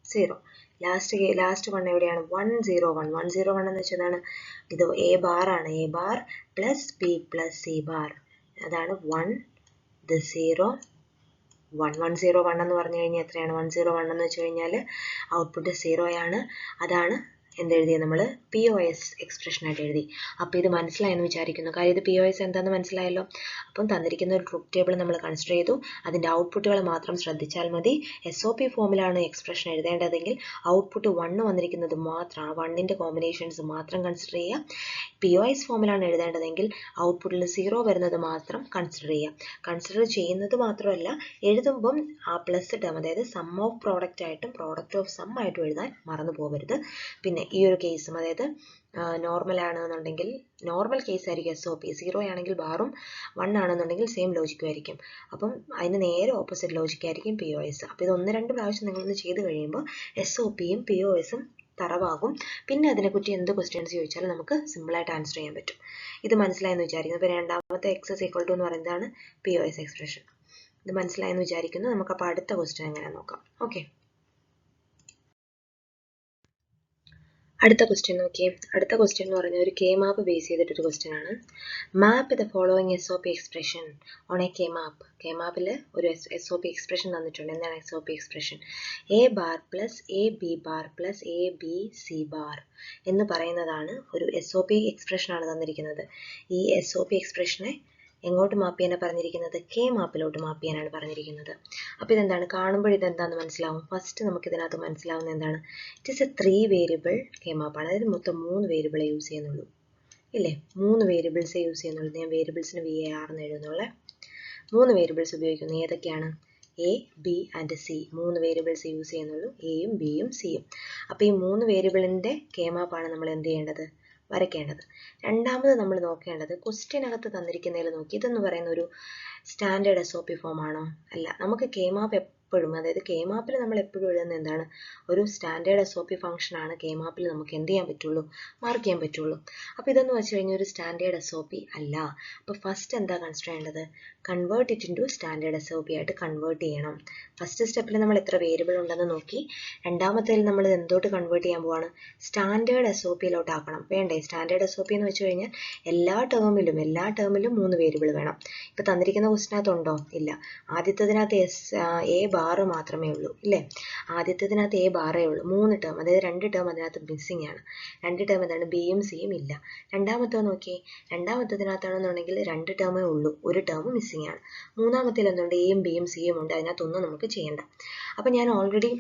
0. ലാസ്റ്റ് 1 എവിടെയാണ് 1 0 1. 1 0 1 എന്ന് വെച്ചതാണ് ഇത് എ ബാർ ആണ്. A bar plus B plus C bar. അതാണ് 1 ഇത് 0 1 1 0 1 എന്ന് പറഞ്ഞു കഴിഞ്ഞാൽ എത്രയാണ് 1 0 1 എന്ന് വെച്ച് കഴിഞ്ഞാൽ ഔട്ട്പുട്ട് 0 ആണ്. അതാണ് എന്തെഴുതിയത് നമ്മൾ POS എക്സ്പ്രഷൻ ആയിട്ട് എഴുതി. അപ്പോൾ ഇത് മനസ്സിലായെന്ന് വിചാരിക്കുന്നു. കാര്യം ഇത് POS എന്താണെന്ന് മനസ്സിലായല്ലോ. അപ്പം തന്നിരിക്കുന്ന ഒരു ട്രൂത്ത് ടേബിൾ നമ്മൾ കൺസിഡർ ചെയ്തു. അതിൻ്റെ ഔട്ട്പുട്ടുകൾ മാത്രം ശ്രദ്ധിച്ചാൽ മതി. SOP ഫോമിലാണ് എക്സ്പ്രഷൻ എഴുതേണ്ടതെങ്കിൽ ഔട്ട്പുട്ട് 1 വന്നിരിക്കുന്നത് മാത്രം, ആ 1ൻ്റെ കോമ്പിനേഷൻസ് മാത്രം കൺസിഡർ ചെയ്യുക. POS ഫോമിലാണ് എഴുതേണ്ടതെങ്കിൽ ഔട്ട്പുട്ടിൽ 0 വരുന്നത് മാത്രം കൺസിഡർ ചെയ്യുക. കൺസിഡർ ചെയ്യുന്നത് മാത്രമല്ല, എഴുതുമ്പം ആ പ്ലസ് ടേം അതായത് സം ഓഫ് പ്രോഡക്റ്റ് ആയിട്ടും പ്രോഡക്റ്റ് ഓഫ് സം ആയിട്ടും എഴുതാൻ മറന്നു പോകരുത്. പിന്നെ ഈ ഒരു കേസും അതായത് നോർമൽ ആണെന്നുണ്ടെങ്കിൽ നോർമൽ കേസ് ആയിരിക്കും SOP. 0 ആണെങ്കിൽ ബാറും 1 ആണെന്നുണ്ടെങ്കിൽ സെയിം ലോജിക്കും ആയിരിക്കും. അപ്പം അതിന് നേരെ ഓപ്പോസിറ്റ് ലോജിക്കായിരിക്കും POS. അപ്പോൾ ഇത് 1-2 പ്രാവശ്യം നിങ്ങളൊന്ന് ചെയ്ത് കഴിയുമ്പോൾ SOPയും POSും തറവാകും. പിന്നെ അതിനെക്കുറിച്ച് എന്ത് ക്വസ്റ്റ്യൻസ് ചോദിച്ചാലും നമുക്ക് സിമ്പിളായിട്ട് ആൻസർ ചെയ്യാൻ പറ്റും. ഇത് മനസ്സിലായെന്ന് വിചാരിക്കുന്നു. അപ്പോൾ രണ്ടാമത്തെ x = എന്ന് പറയുന്നതാണ് POS എക്സ്പ്രഷൻ. ഇത് മനസ്സിലായെന്ന് വിചാരിക്കുന്നു. നമുക്കപ്പോൾ അടുത്ത ക്വസ്റ്റ്യൻ എങ്ങനെ നോക്കാം. ഓക്കെ, അടുത്ത ക്വസ്റ്റ്യൻ നോക്കിയേ. അടുത്ത ക്വസ്റ്റ്യൻ എന്ന് പറഞ്ഞാൽ ഒരു കെ മാപ്പ് ബേസ് ചെയ്തിട്ടൊരു ക്വസ്റ്റ്യൻ ആണ്. Map the following SOP expression on a K map. K മാപ്പിൽ ഒരു SOP എക്സ്പ്രഷൻ തന്നിട്ടുണ്ട്. എന്താണ് SOP expression? A bar plus A B bar plus A B C bar എന്ന് പറയുന്നതാണ് ഒരു SOP എക്സ്പ്രഷനാണ് തന്നിരിക്കുന്നത്. ഈ SOP എക്സ്പ്രഷനെ എങ്ങോട്ട് മാപ്പ് ചെയ്യാനാണ് പറഞ്ഞിരിക്കുന്നത്? കെ മാപ്പിലോട്ട് മാപ്പ് ചെയ്യാനാണ് പറഞ്ഞിരിക്കുന്നത്. അപ്പോൾ ഇതെന്താണ് കാണുമ്പോൾ ഇതെന്താണെന്ന് മനസ്സിലാവും. ഫസ്റ്റ് നമുക്ക് ഇതിനകത്ത് മനസ്സിലാവുന്ന എന്താണ്, it is a 3 variable K മാപ്പാണ്. അതായത് മൊത്തം 3 വേരിയബിളെ യൂസ് ചെയ്യുന്നുള്ളൂ ഇല്ലേ. 3 വേരിയബിൾസേ യൂസ് ചെയ്യുന്നുള്ളൂ. ഞാൻ വേരിയബിൾസിന് VAR എന്ന് എഴുതുന്നുള്ളേ. 3 വേരിയബിൾസ് ഉപയോഗിക്കുന്നു. ഏതൊക്കെയാണ്? A, B and C. 3 variables use ചെയ്യുന്നുള്ളൂ, എയും ബിയും സിയും. അപ്പോൾ ഈ 3 വേരിയബിളിൻ്റെ കെ മാപ്പാണ് നമ്മൾ എന്ത് ചെയ്യേണ്ടത്? വരയ്ക്കേണ്ടത്. രണ്ടാമത് നമ്മൾ നോക്കേണ്ടത് ക്വസ്റ്റ്യനകത്ത് തന്നിരിക്കുന്നതിൽ നോക്കി ഇതെന്ന് പറയുന്ന ഒരു സ്റ്റാൻഡേർഡ് SOP ഫോം ആണോ? അല്ല. നമുക്ക് കെ മാപ്പ് എപ്പോഴും അതായത് കെ മാപ്പിൽ നമ്മൾ എപ്പോഴും എഴുതുന്ന എന്താണ്? ഒരു സ്റ്റാൻഡേർഡ് SOP ഫംഗ്ഷനാണ് കെ മാപ്പിൽ നമുക്ക് എന്ത് ചെയ്യാൻ പറ്റുള്ളൂ? മാർക്ക് ചെയ്യാൻ പറ്റുള്ളൂ. അപ്പോൾ ഇതെന്ന് വെച്ച് കഴിഞ്ഞാൽ ഒരു സ്റ്റാൻഡേർഡ് SOP അല്ല. അപ്പോൾ ഫസ്റ്റ് എന്താ കൺസിഡർ ചെയ്യേണ്ടത്? Convert it into standard SOP ആയിട്ട് കൺവേർട്ട് ചെയ്യണം. ഫസ്റ്റ് സ്റ്റെപ്പിൽ നമ്മൾ എത്ര വേരിയബിൾ ഉണ്ടെന്ന് നോക്കി. രണ്ടാമത്തേൽ നമ്മൾ എന്തോട്ട് കൺവേർട്ട് ചെയ്യാൻ പോവാണ്? സ്റ്റാൻഡേർഡ് SOPയിലോട്ട് ആക്കണം. വേണ്ടേ? സ്റ്റാൻഡേർഡ് SOP എന്ന് വെച്ച് കഴിഞ്ഞാൽ എല്ലാ ടേമിലും 3 വേരിയബിൾ വേണം. ഇപ്പോൾ തന്നിരിക്കുന്ന ക്വസ്റ്റിനകത്തുണ്ടോ? ഇല്ല. ആദ്യത്തേതിനകത്ത് എ ബാറ് മാത്രമേ ഉള്ളൂ ഇല്ലേ. ആദ്യത്തേതിനകത്ത് എ ബാറേ ഉള്ളൂ. 3 ടേം അതായത് 2 ടേം അതിനകത്ത് മിസ്സിംഗ് ആണ്. 2 ടേം എന്താണ്? ബിയും സിയും ഇല്ല. രണ്ടാമത്തെ നോക്കി. രണ്ടാമത്തേതിനകത്താണെന്നുണ്ടെങ്കിൽ 2 ടേമേ ഉള്ളൂ, 1 ടേം മിസ്സിംഗ് ആണ്. മൂന്നാമത്തേൽ എന്തുണ്ട്? എയും ബിയും സിയും ഉണ്ട്. അതിനകത്തൊന്നും നമുക്ക് ചെയ്യണ്ട. അപ്പം ഞാൻ ഓൾറെഡി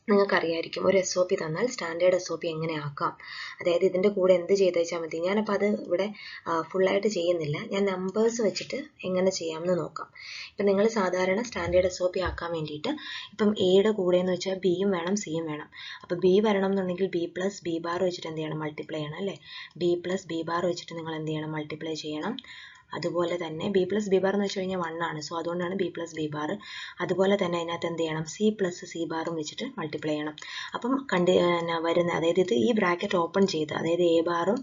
നിങ്ങൾക്കറിയായിരിക്കും ഒരു SOP തന്നാൽ സ്റ്റാൻഡേർഡ് SOP എങ്ങനെ ആക്കാം. അതായത് ഇതിൻ്റെ കൂടെ എന്ത് ചെയ്ത് വെച്ചാൽ മതി. ഞാനപ്പോൾ അത് ഇവിടെ ഫുള്ളായിട്ട് ചെയ്യുന്നില്ല. ഞാൻ നമ്പേഴ്സ് വെച്ചിട്ട് എങ്ങനെ ചെയ്യാമെന്ന് നോക്കാം. ഇപ്പം നിങ്ങൾ സാധാരണ സ്റ്റാൻഡേർഡ് SOP ആക്കാൻ വേണ്ടിയിട്ട് ഇപ്പം എയുടെ കൂടെ എന്ന് വെച്ചാൽ ബിയും വേണം സിയും വേണം. അപ്പോൾ ബി വരണം എന്നുണ്ടെങ്കിൽ ബി പ്ലസ് ബി ബാർ വെച്ചിട്ട് എന്ത് ചെയ്യണം? മൾട്ടിപ്ലൈ ചെയ്യണം അല്ലേ. ബി പ്ലസ് ബി ബാർ വെച്ചിട്ട് നിങ്ങൾ എന്ത് ചെയ്യണം? മൾട്ടിപ്ലൈ ചെയ്യണം. അതുപോലെ തന്നെ ബി പ്ലസ് ബി ബാർ എന്ന് വെച്ച് കഴിഞ്ഞാൽ 1 ആണ്. സോ അതുകൊണ്ടാണ് ബി പ്ലസ് ബി ബാർ. അതുപോലെ തന്നെ അതിനകത്ത് എന്ത് ചെയ്യണം? സി പ്ലസ് സി ബാറും വെച്ചിട്ട് മൾട്ടിപ്ലൈ ചെയ്യണം. അപ്പം വരുന്ന അതായത് ഇത് ഈ ബ്രാക്കറ്റ് ഓപ്പൺ ചെയ്ത് അതായത് എ ബാറും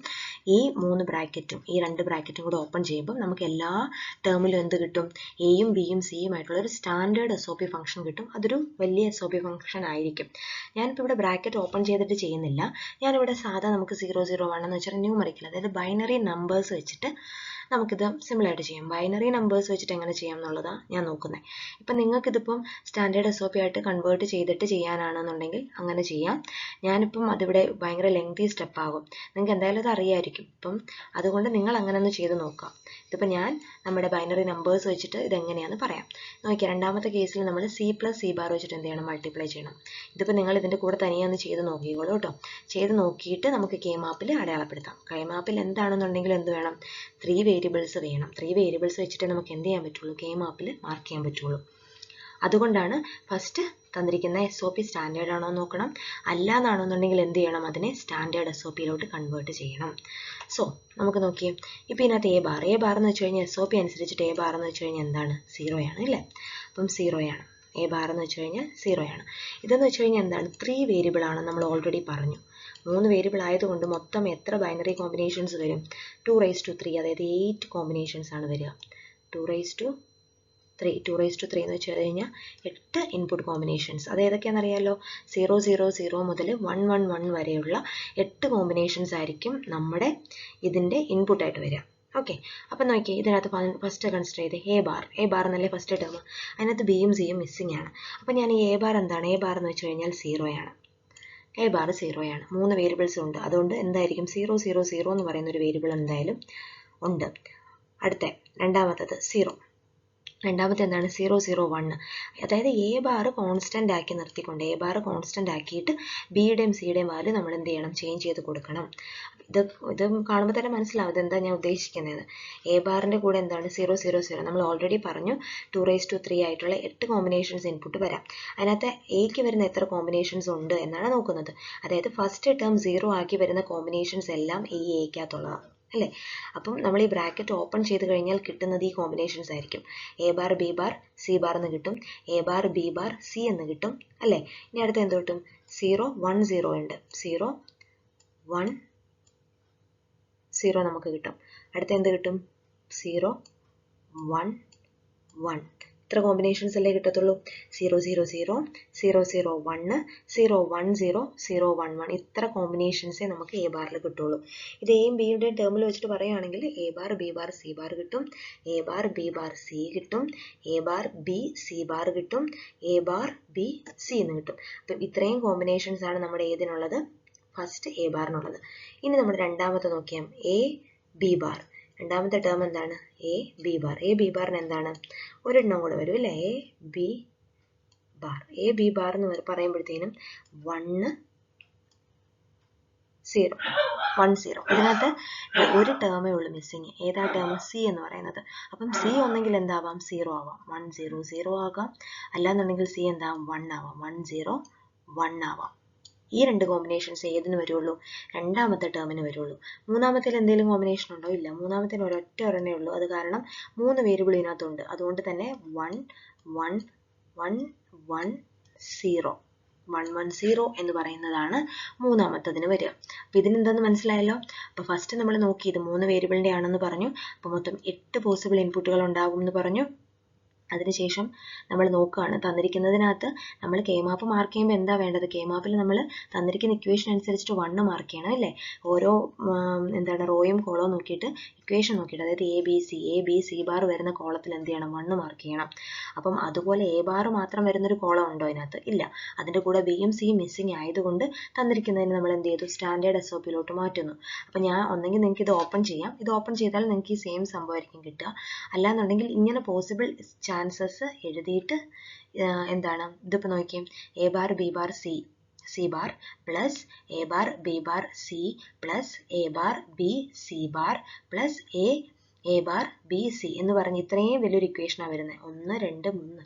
ഈ 3 ബ്രാക്കറ്റും ഈ 2 ബ്രാക്കറ്റും കൂടെ ഓപ്പൺ ചെയ്യുമ്പോൾ നമുക്ക് എല്ലാ ടേമിലും എന്ത് കിട്ടും? എയും ബിയും സിയും ആയിട്ടുള്ള ഒരു സ്റ്റാൻഡേർഡ് SOP ഫംഗ്ഷൻ കിട്ടും. അതൊരു വലിയ SOP ഫംഗ്ഷൻ ആയിരിക്കും. ഞാനിപ്പോൾ ഇവിടെ ബ്രാക്കറ്റ് ഓപ്പൺ ചെയ്തിട്ട് ചെയ്യുന്നില്ല. ഞാനിവിടെ സാധാ നമുക്ക് 0 0 1 എന്ന് വെച്ചാൽ ന്യൂമറിക്കൽ അതായത് ബൈനറി നമ്പേഴ്സ് വെച്ചിട്ട് നമുക്കിത് സിമ്പിളായിട്ട് ചെയ്യാം. ബൈനറി നമ്പേഴ്സ് വെച്ചിട്ട് എങ്ങനെ ചെയ്യാം എന്നുള്ളതാണ് ഞാൻ നോക്കുന്നത്. ഇപ്പം നിങ്ങൾക്കിതിപ്പം സ്റ്റാൻഡേർഡ് SOP ആയിട്ട് കൺവേർട്ട് ചെയ്തിട്ട് ചെയ്യാനാണെന്നുണ്ടെങ്കിൽ അങ്ങനെ ചെയ്യാം. ഞാനിപ്പം അതിവിടെ ഭയങ്കര ലെങ്തി സ്റ്റെപ്പാകും, നിങ്ങൾക്ക് എന്തായാലും അത് അറിയാമായിരിക്കും. ഇപ്പം അതുകൊണ്ട് നിങ്ങൾ അങ്ങനെ ഒന്ന് ചെയ്ത് നോക്കാം. ഇതിപ്പോൾ ഞാൻ നമ്മുടെ ബൈനറി നമ്പേഴ്സ് വെച്ചിട്ട് ഇതെങ്ങനെയാണെന്ന് പറയാം. നോക്കിയാൽ രണ്ടാമത്തെ കേസിൽ നമ്മൾ C + C ബാർ വെച്ചിട്ട് എന്ത് ചെയ്യണം, മൾട്ടിപ്ലൈ ചെയ്യണം. ഇതിപ്പോൾ നിങ്ങൾ ഇതിൻ്റെ കൂടെ തനിയെ ഒന്ന് ചെയ്ത് നോക്കിക്കോളൂ കേട്ടോ. ചെയ്ത് നോക്കിയിട്ട് നമുക്ക് കെ മാപ്പിൽ അടയാളപ്പെടുത്താം. കെ മാപ്പിൽ എന്താണെന്നുണ്ടെങ്കിൽ എന്ത് വേണം, 3 വേരിയബിൾസ് വേണം. 3 വേരിയബിൾസ് വെച്ചിട്ട് നമുക്ക് എന്ത് ചെയ്യാൻ പറ്റുള്ളൂ, കെ മാപ്പിൽ മാർക്ക് ചെയ്യാൻ പറ്റുള്ളൂ. അതുകൊണ്ടാണ് ഫസ്റ്റ് തന്നിരിക്കുന്ന SOP സ്റ്റാൻഡേർഡ് ആണോ നോക്കണം, അല്ലാന്നാണെന്നുണ്ടെങ്കിൽ എന്ത് ചെയ്യണം, അതിനെ സ്റ്റാൻഡേർഡ് SOPയിലോട്ട് കൺവേർട്ട് ചെയ്യണം. സോ നമുക്ക് നോക്കിയേ, ഇപ്പോൾ ഇതിനകത്ത് എ ബാർ എന്ന് വെച്ച് കഴിഞ്ഞാൽ SOP അനുസരിച്ചിട്ട് എ ബാർ എന്ന് വെച്ച് കഴിഞ്ഞാൽ എന്താണ്, 0 ആണ് അല്ലേ. അപ്പം 0 ആണ് എ ബാർ എന്ന് വെച്ച് കഴിഞ്ഞാൽ 0 ആണ്. ഇതെന്ന് വെച്ച് കഴിഞ്ഞാൽ എന്താണ്, 3 വേരിയബിൾ ആണ് നമ്മൾ ഓൾറെഡി പറഞ്ഞു. 3 വേരിയബിൾ ആയതുകൊണ്ട് മൊത്തം എത്ര ബൈനറി കോമ്പിനേഷൻസ് വരും, 2⁻3, അതായത് 8 കോമ്പിനേഷൻസ് ആണ് വരിക. 2⁻3 എന്ന് വെച്ച് കഴിഞ്ഞാൽ 8 ഇൻപുട്ട് കോമ്പിനേഷൻസ്. അത് ഏതൊക്കെയാണെന്നറിയാമല്ലോ, 000 മുതൽ 111 വരെയുള്ള 8 കോമ്പിനേഷൻസ് ആയിരിക്കും നമ്മുടെ ഇതിൻ്റെ ഇൻപുട്ടായിട്ട് വരിക. ഓക്കെ, അപ്പം നോക്കിയേ, ഇതിനകത്ത് ഫസ്റ്റ് കൺസിഡർ ചെയ്ത് എ ബാർ എന്നല്ലേ ഫസ്റ്റ് ടേം. അതിനകത്ത് ബിയും സിയും മിസ്സിംഗ് ആണ്. അപ്പം ഞാൻ ഈ എ ബാർ എന്താണ്, എ ബാർ എന്ന് വെച്ച് കഴിഞ്ഞാൽ 0 ആണ്. എ ബാർ 0 ആണ്. 3 വേരിയബിൾസ് ഉണ്ട്, അതുകൊണ്ട് എന്തായിരിക്കും 000 എന്ന് പറയുന്ന ഒരു വേരിയബിൾ എന്തായാലും ഉണ്ട്. അടുത്ത രണ്ടാമത്തത് 0. രണ്ടാമത്തെ എന്താണ്, 001. അതായത് എ ബാർ കോൺസ്റ്റൻ്റ് ആക്കി നിർത്തിക്കൊണ്ട്, എ ബാർ കോൺസ്റ്റൻ്റ് ആക്കിയിട്ട് ബിയുടെയും സിയുടെയും വാല്യൂ നമ്മൾ എന്ത് ചെയ്യണം, ചേഞ്ച് ചെയ്ത് കൊടുക്കണം. ഇത് കാണുമ്പോൾ തന്നെ മനസ്സിലാവും ഇതെന്താ ഞാൻ ഉദ്ദേശിക്കുന്നത്. എ ബാറിൻ്റെ കൂടെ എന്താണ് 000, നമ്മൾ ഓൾറെഡി പറഞ്ഞു 2⁻3 ആയിട്ടുള്ള 8 കോമ്പിനേഷൻസ് ഇൻപുട്ട് വരാം. അതിനകത്ത് എക്ക് വരുന്ന എത്ര കോമ്പിനേഷൻസ് ഉണ്ട് എന്നാണ് നോക്കുന്നത്. അതായത് ഫസ്റ്റ് ടേം 0 ആക്കി വരുന്ന കോമ്പിനേഷൻസ് എല്ലാം ഈ എക്കകത്തുള്ളതാണ് അല്ലേ. അപ്പം നമ്മൾ ഈ ബ്രാക്കറ്റ് ഓപ്പൺ ചെയ്ത് കഴിഞ്ഞാൽ കിട്ടുന്നത് ഈ കോമ്പിനേഷൻസ് ആയിരിക്കും. A bar B bar C bar എന്ന് കിട്ടും, A bar B bar C എന്ന് കിട്ടും അല്ലേ. ഇനി അടുത്ത് എന്ത് കിട്ടും, 010 ഉണ്ട്, 010 നമുക്ക് കിട്ടും. അടുത്ത് എന്ത് കിട്ടും, 011. ഇത്ര കോമ്പിനേഷൻസ് അല്ലേ കിട്ടത്തുള്ളൂ. 000, 001, 010, 011 ഇത്ര കോമ്പിനേഷൻസേ നമുക്ക് എ ബാറിൽ കിട്ടുള്ളൂ. ഇത് എയും ബിയുടെയും ടേമിൽ വെച്ചിട്ട് പറയുകയാണെങ്കിൽ A bar B bar C bar കിട്ടും, A bar B bar C കിട്ടും, A bar B C bar കിട്ടും, എ ബാർ ബി സി എന്ന് കിട്ടും. അപ്പം ഇത്രയും കോമ്പിനേഷൻസ് ആണ് നമ്മുടെ ഏതിനുള്ളത്, ഫസ്റ്റ് എ ബാറിനുള്ളത്. ഇനി നമ്മൾ രണ്ടാമത്തെ നോക്കിയാൽ എ ബി ബാർ. രണ്ടാമത്തെ ടേം എന്താണ്, A B bar. A B ബാറിന് എന്താണ്, ഒരെണ്ണം കൂടെ വരും അല്ലേ, A B bar. A B bar എന്ന് പറയുമ്പോഴത്തേനും 10. ഇതിനകത്ത് ഒരു ടേമേ ഉള്ളൂ മിസ്സിങ്. ഏതാ ടേം, സി എന്ന് പറയുന്നത്. അപ്പം സി ഒന്നെങ്കിൽ എന്താവാം, 0 ആവാം, 100 ആകാം. അല്ലാന്നുണ്ടെങ്കിൽ സി എന്താവാം, 1 ആവാം, 101 ആവാം. ഈ 2 കോമ്പിനേഷൻസ് ഏതിന് വരുള്ളൂ, രണ്ടാമത്തെ ടേമിന് വരുള്ളൂ. മൂന്നാമത്തേൽ എന്തെങ്കിലും കോമ്പിനേഷൻ ഉണ്ടോ, ഇല്ല. മൂന്നാമത്തേൽ ഒരെണ്ണേ ഉള്ളൂ. അത് കാരണം 3 വേരിയബിൾ ഇതിനകത്തുണ്ട്. അതുകൊണ്ട് തന്നെ 110 എന്ന് പറയുന്നതാണ് മൂന്നാമത്തതിന് വരിക. അപ്പം ഇതിനെന്താന്ന് മനസ്സിലായല്ലോ. അപ്പോൾ ഫസ്റ്റ് നമ്മൾ നോക്കി ഇത് 3 വേരിയബിളിൻ്റെ ആണെന്ന് പറഞ്ഞു. അപ്പോൾ മൊത്തം 8 പോസിബിൾ ഇൻപുട്ടുകൾ ഉണ്ടാകും എന്ന് പറഞ്ഞു. അതിനുശേഷം നമ്മൾ നോക്കുകയാണ്, തന്നിരിക്കുന്നതിനകത്ത് നമ്മൾ കെ മാപ്പ് മാർക്ക് ചെയ്യുമ്പോൾ എന്താ വേണ്ടത്, കെ മാപ്പിൽ നമ്മൾ തന്നിരിക്കുന്ന ഇക്വേഷൻ അനുസരിച്ചിട്ട് 1 മാർക്ക് ചെയ്യണം അല്ലേ. ഓരോ എന്താണ് റോയും കോളവും നോക്കിയിട്ട് ഇക്വേഷൻ നോക്കിയിട്ട്, അതായത് എ ബി സി ബാർ വരുന്ന കോളത്തിൽ എന്ത് ചെയ്യണം, 1 മാർക്ക് ചെയ്യണം. അപ്പം അതുപോലെ എ ബാർ മാത്രം വരുന്നൊരു കോളം ഉണ്ടോ അതിനകത്ത്, ഇല്ല. അതിൻ്റെ കൂടെ ബിയും സിയും മിസ്സിങ് ആയതുകൊണ്ട് തന്നിരിക്കുന്നതിന് നമ്മൾ എന്ത് ചെയ്തു, സ്റ്റാൻഡേർഡ് SOPയിലോട്ട് മാറ്റുന്നു. അപ്പം ഞാൻ ഒന്നെങ്കിൽ നിങ്ങൾക്ക് ഇത് ഓപ്പൺ ചെയ്യാം, ഇത് ഓപ്പൺ ചെയ്താൽ നിങ്ങൾക്ക് ഈ സെയിം സംഭവമായിരിക്കും കിട്ടുക. അല്ലാന്നുണ്ടെങ്കിൽ ഇങ്ങനെ പോസിബിൾ ചാൻസസ് എഴുതിയിട്ട് എന്താണ്, ഇതിപ്പോൾ നോക്കിയും A bar B bar C bar plus A bar B bar C plus A bar B C bar plus A bar B C എന്ന് പറഞ്ഞ് ഇത്രയും വലിയൊരു ഇക്വേഷനാണ് വരുന്നത്. 1 2 3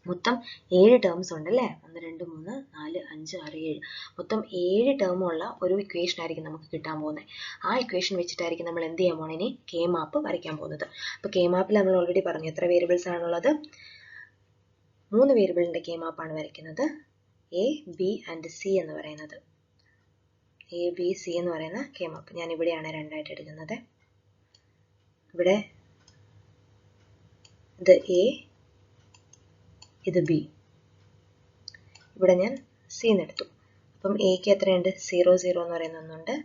മൊത്തം 7 ടേംസ് ഉണ്ട് അല്ലേ. 1 2 3 4 5 6 7 മൊത്തം 7 ടേമുള്ള ഒരു ഇക്വേഷൻ ആയിരിക്കും നമുക്ക് കിട്ടാൻ പോകുന്നത്. ആ ഇക്വേഷൻ വെച്ചിട്ടായിരിക്കും നമ്മൾ എന്ത് ചെയ്യാൻ പോകുന്നത്, ഇനി കെ മാപ്പ് വരയ്ക്കാൻ പോകുന്നത്. അപ്പോൾ കെ മാപ്പിൽ നമ്മൾ ഓൾറെഡി പറഞ്ഞു എത്ര വേരിയബിൾസ് ആണുള്ളത്, 3 വേരിയബിളിൻ്റെ കെ മാപ്പാണ് വരയ്ക്കുന്നത്. എ ബി ആൻഡ് സി എന്ന് പറയുന്നത്, എ ബി സി എന്ന് പറയുന്ന കെ മാപ്പ് ഞാൻ ഇവിടെയാണ് രണ്ടായിട്ട് എടുക്കുന്നത്. ഇവിടെ ഇത് എ, ഇത് ബി, ഇവിടെ ഞാൻ സി എന്നെടുത്തു. അപ്പം എക്ക് എത്രയുണ്ട്, 0 എന്ന് പറയുന്ന ഒന്നുണ്ട്,